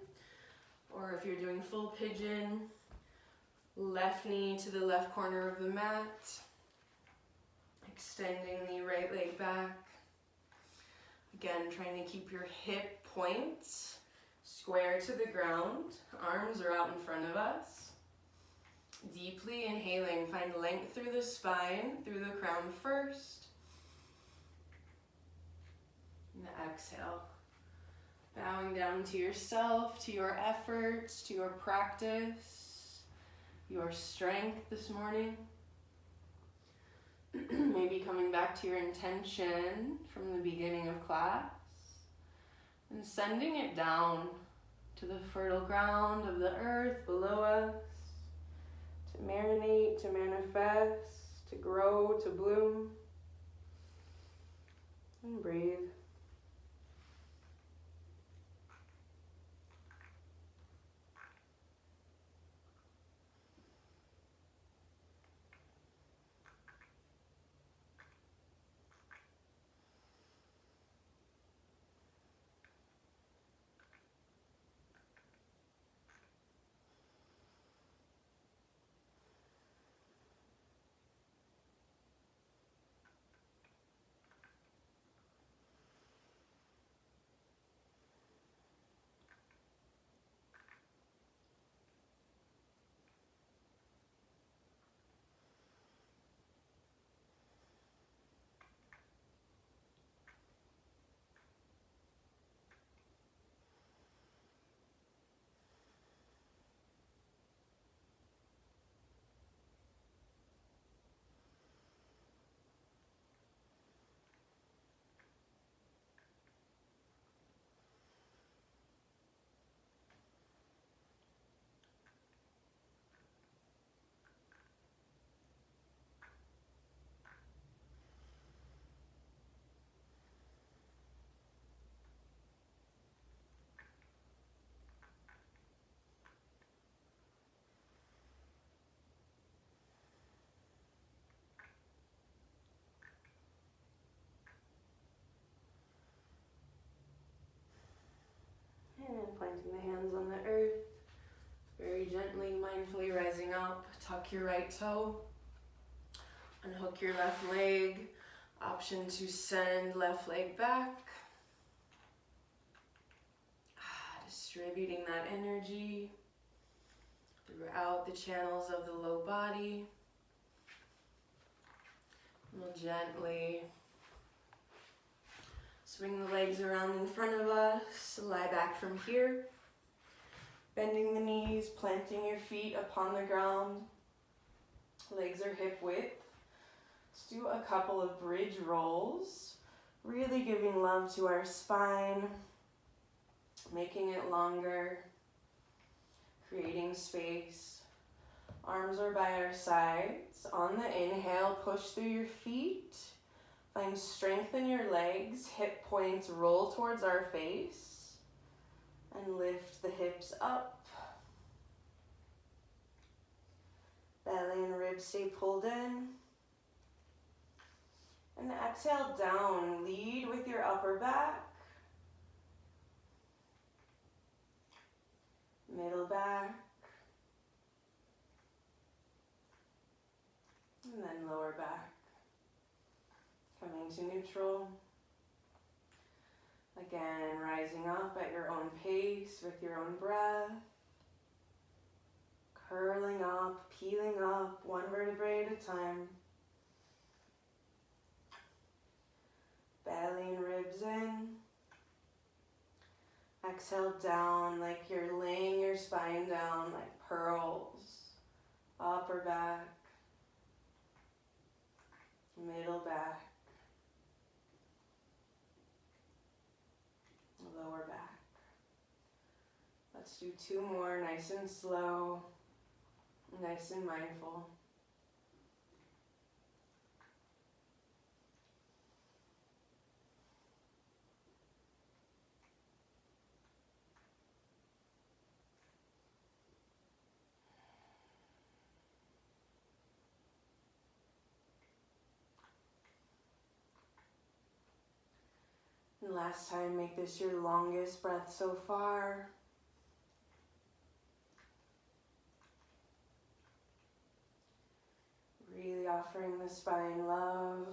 or if you're doing full pigeon, left knee to the left corner of the mat. Extending the right leg back. Again, trying to keep your hip points square to the ground. Arms are out in front of us. Deeply inhaling, find length through the spine, through the crown first. And exhale. Bowing down to yourself, to your efforts, to your practice, your strength this morning. Maybe coming back to your intention from the beginning of class and sending it down to the fertile ground of the earth below us to marinate, to manifest, to grow, to bloom. And breathe. your right toe. Unhook your left leg. Option to send left leg back. Distributing that energy throughout the channels of the low body. We'll gently swing the legs around in front of us. Lie back from here. Bending the knees, planting your feet upon the ground. Legs are hip width. Let's do a couple of bridge rolls. Really giving love to our spine. Making it longer. Creating space. Arms are by our sides. On the inhale, push through your feet. Find strength in your legs. Hip points roll towards our face. And lift the hips up. Belly and ribs stay pulled in. And exhale down. Lead with your upper back. Middle back. And then lower back. Coming to neutral. Again, rising up at your own pace with your own breath. Curling up, peeling up, one vertebrae at a time. Belly and ribs in. Exhale down like you're laying your spine down like pearls. Upper back. Middle back. Lower back. Let's do two more, nice and slow, nice and mindful. And last time, make this your longest breath so far. Really offering the spine love.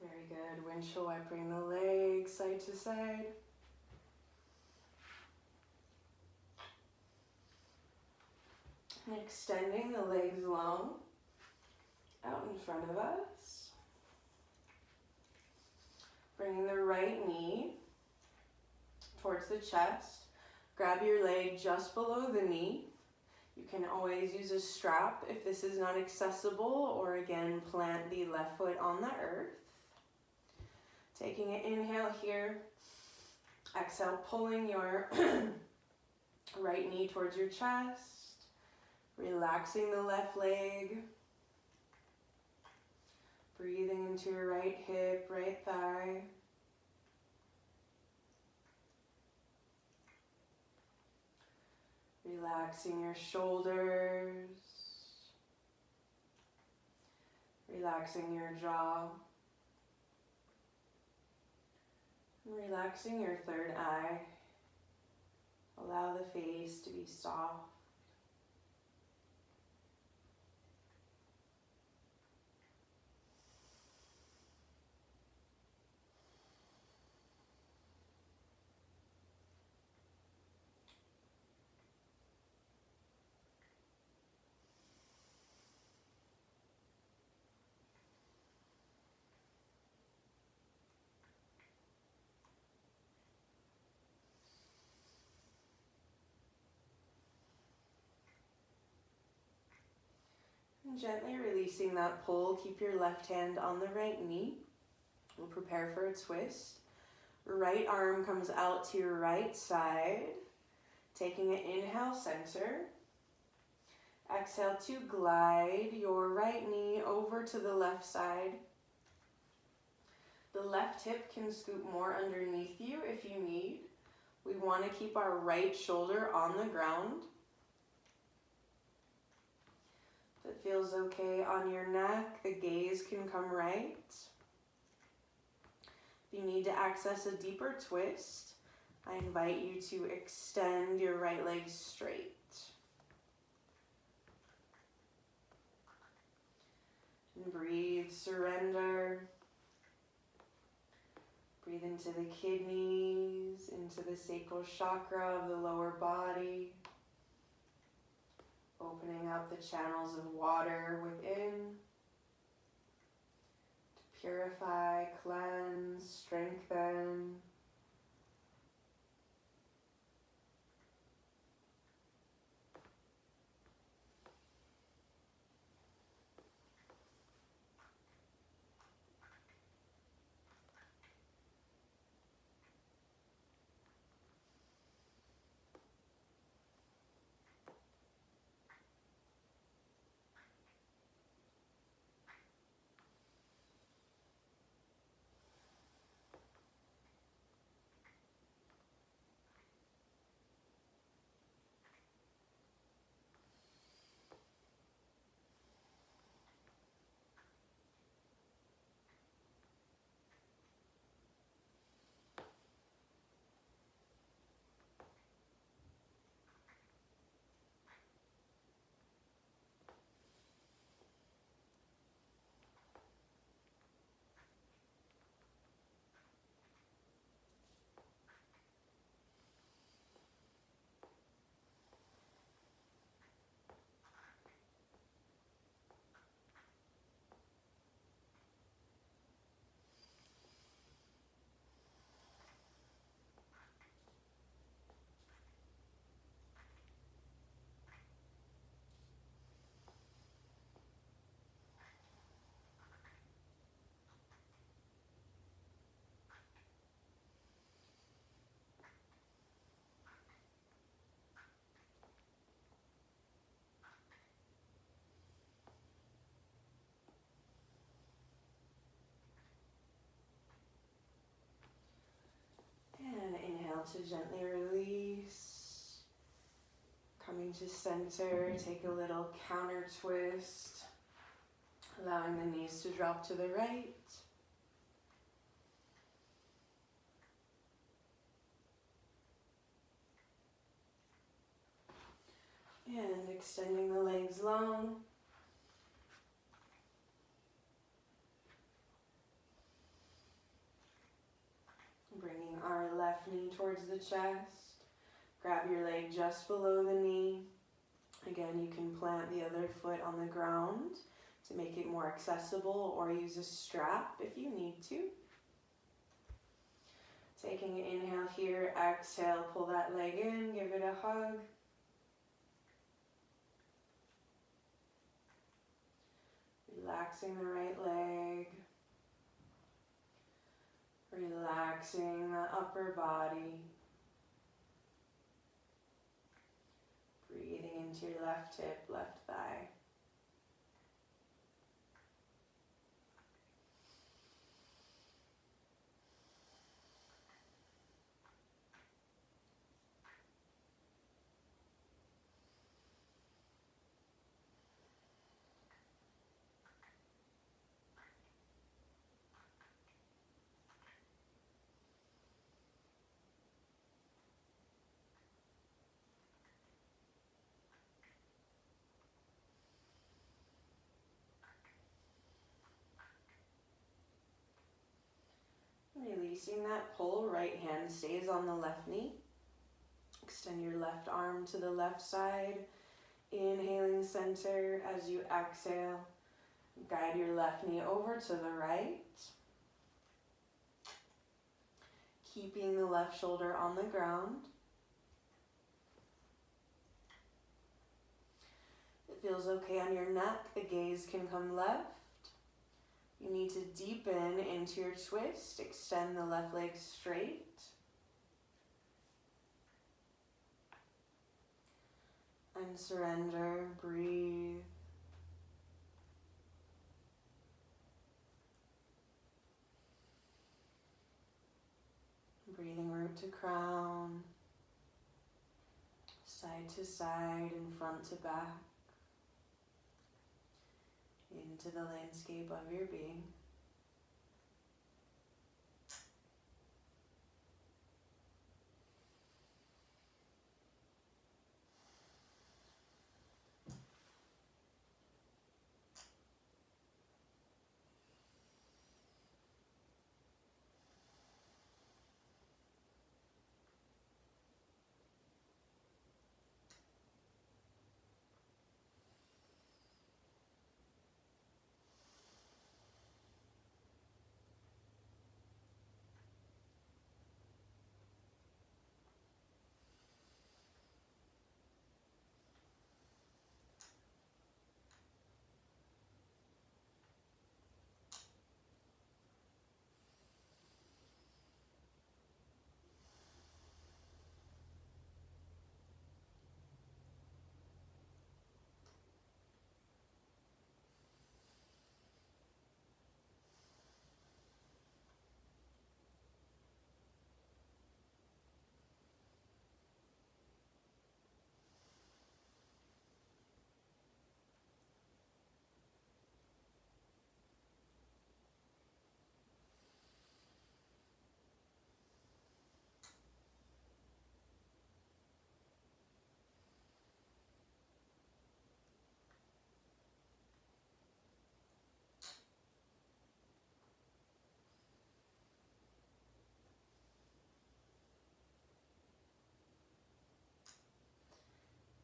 Very good. Windshield wipering the legs side to side. And extending the legs long out in front of us. Bringing the right knee towards the chest. Grab your leg just below the knee. You can always use a strap if this is not accessible, or again, plant the left foot on the earth. Taking an inhale here. Exhale, pulling your right knee towards your chest. Relaxing the left leg. Breathing into your right hip, right thigh. Relaxing your shoulders. Relaxing your jaw. And relaxing your third eye. Allow the face to be soft. And gently releasing that pull, keep your left hand on the right knee. We'll prepare for a twist. Right arm comes out to your right side. Taking an inhale, center. Exhale to glide your right knee over to the left side. The left hip can scoop more underneath you if you need. We want to keep our right shoulder on the ground. But feels okay on your neck, the gaze can come right. If you need to access a deeper twist, I invite you to extend your right leg straight. And breathe, surrender. Breathe into the kidneys, into the sacral chakra of the lower body. Opening up the channels of water within to purify, cleanse, strengthen. And inhale to gently release. Coming to center, take a little counter twist, allowing the knees to drop to the right. And extending the legs long. Bringing our left knee towards the chest. Grab your leg just below the knee. Again, you can plant the other foot on the ground to make it more accessible, or use a strap if you need to. Taking an inhale here, exhale, pull that leg in, give it a hug. Relaxing the right leg. Relaxing the upper body. Breathing into your left hip, left thigh. Releasing that pull, right hand stays on the left knee. Extend your left arm to the left side. Inhaling center as you exhale. Guide your left knee over to the right. Keeping the left shoulder on the ground. If it feels okay on your neck, the gaze can come left. You need to deepen into your twist. Extend the left leg straight. And surrender, breathe. Breathing root to crown. Side to side and front to back. into the landscape of your being.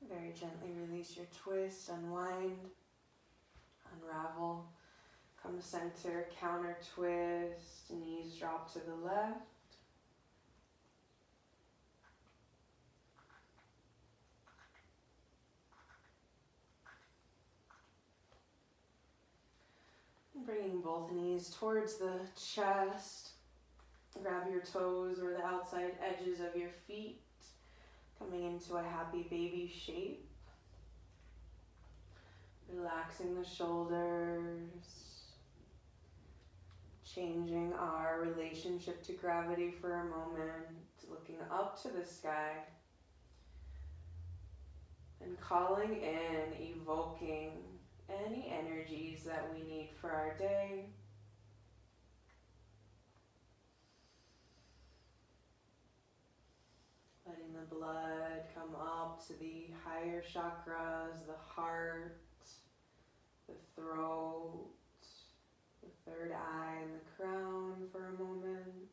Very gently release your twist, unwind, unravel, come center, counter twist, knees drop to the left. Bringing both knees towards the chest. Grab your toes or the outside edges of your feet, coming into a happy baby shape. Relaxing the shoulders. Changing our relationship to gravity for a moment, looking up to the sky. And calling in, evoking any energies that we need for our day. Letting the blood come up to the higher chakras, the heart, the throat, the third eye, and the crown for a moment.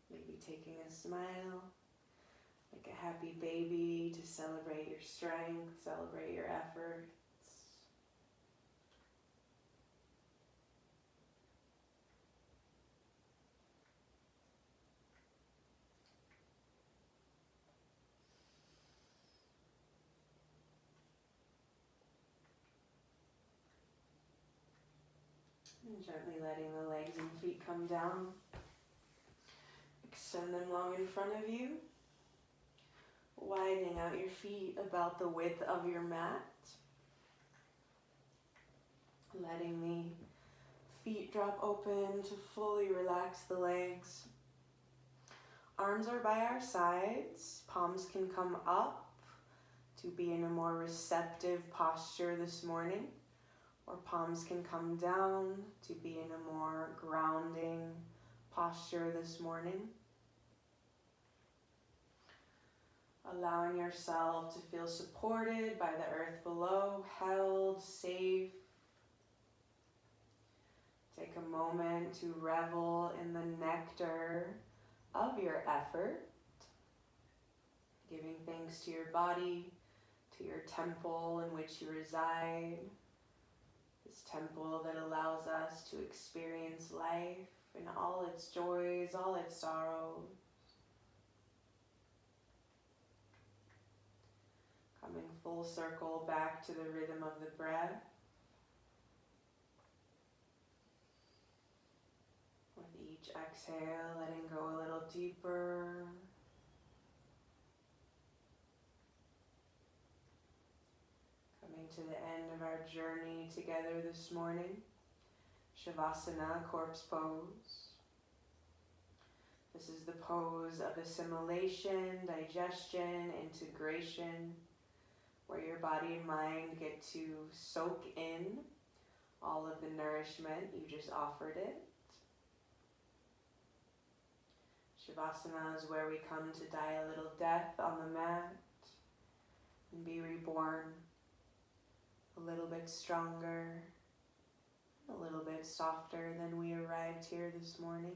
Maybe taking a smile, like a happy baby, to celebrate your strength, celebrate your efforts. And gently letting the legs and feet come down. Extend them long in front of you. Widening out your feet about the width of your mat. Letting the feet drop open to fully relax the legs. Arms are by our sides. Palms can come up to be in a more receptive posture this morning. Or palms can come down to be in a more grounding posture this morning. Allowing yourself to feel supported by the earth below, held, safe. Take a moment to revel in the nectar of your effort. Giving thanks to your body, to your temple in which you reside. This temple that allows us to experience life in all its joys, all its sorrows. Coming full circle back to the rhythm of the breath. With each exhale, letting go a little deeper. Coming to the end of our journey together this morning. Shavasana, corpse pose. This is the pose of assimilation, digestion, integration, where your body and mind get to soak in all of the nourishment you just offered it. Shavasana is where we come to die a little death on the mat and be reborn a little bit stronger, a little bit softer than we arrived here this morning.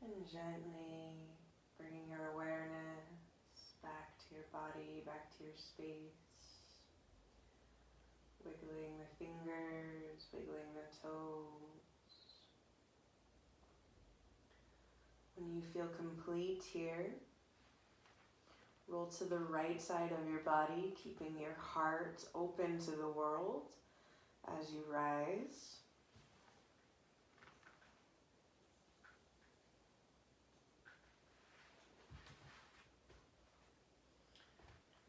And gently bringing your awareness back to your body, back to your space. Wiggling the fingers, wiggling the toes. When you feel complete here, roll to the right side of your body, keeping your heart open to the world as you rise.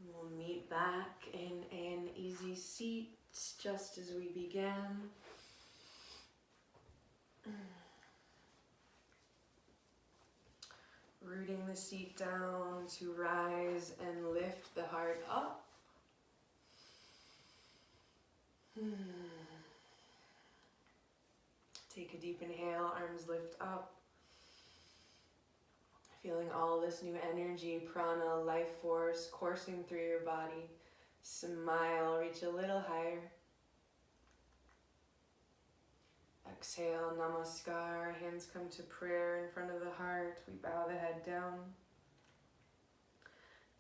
We'll meet back in an easy seat just as we began. Rooting the seat down to rise and lift the heart up. Take a deep inhale, arms lift up. Feeling all this new energy, prana, life force coursing through your body. Smile, reach a little higher. Exhale, namaskar, hands come to prayer in front of the heart. We bow the head down.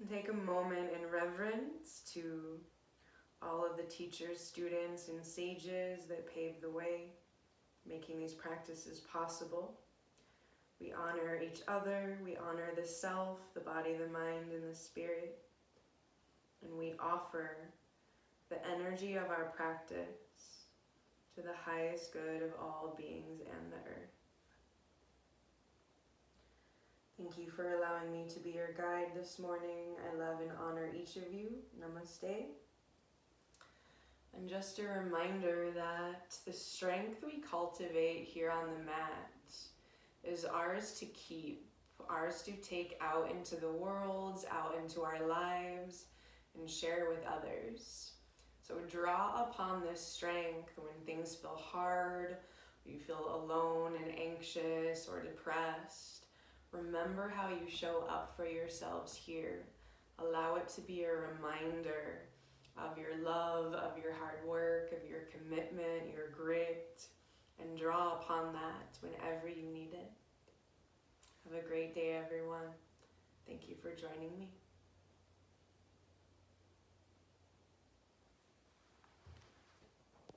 And take a moment in reverence to all of the teachers, students, and sages that paved the way, making these practices possible. We honor each other, we honor the self, the body, the mind, and the spirit. And we offer the energy of our practice to the highest good of all beings and the earth. Thank you for allowing me to be your guide this morning. I love and honor each of you. Namaste. And just a reminder that the strength we cultivate here on the mat is ours to keep, ours to take out into the world, out into our lives, and share with others. So draw upon this strength when things feel hard, you feel alone and anxious or depressed. Remember how you show up for yourselves here. Allow it to be a reminder of your love, of your hard work, of your commitment, your grit, and draw upon that whenever you need it. Have a great day, everyone. Thank you for joining me.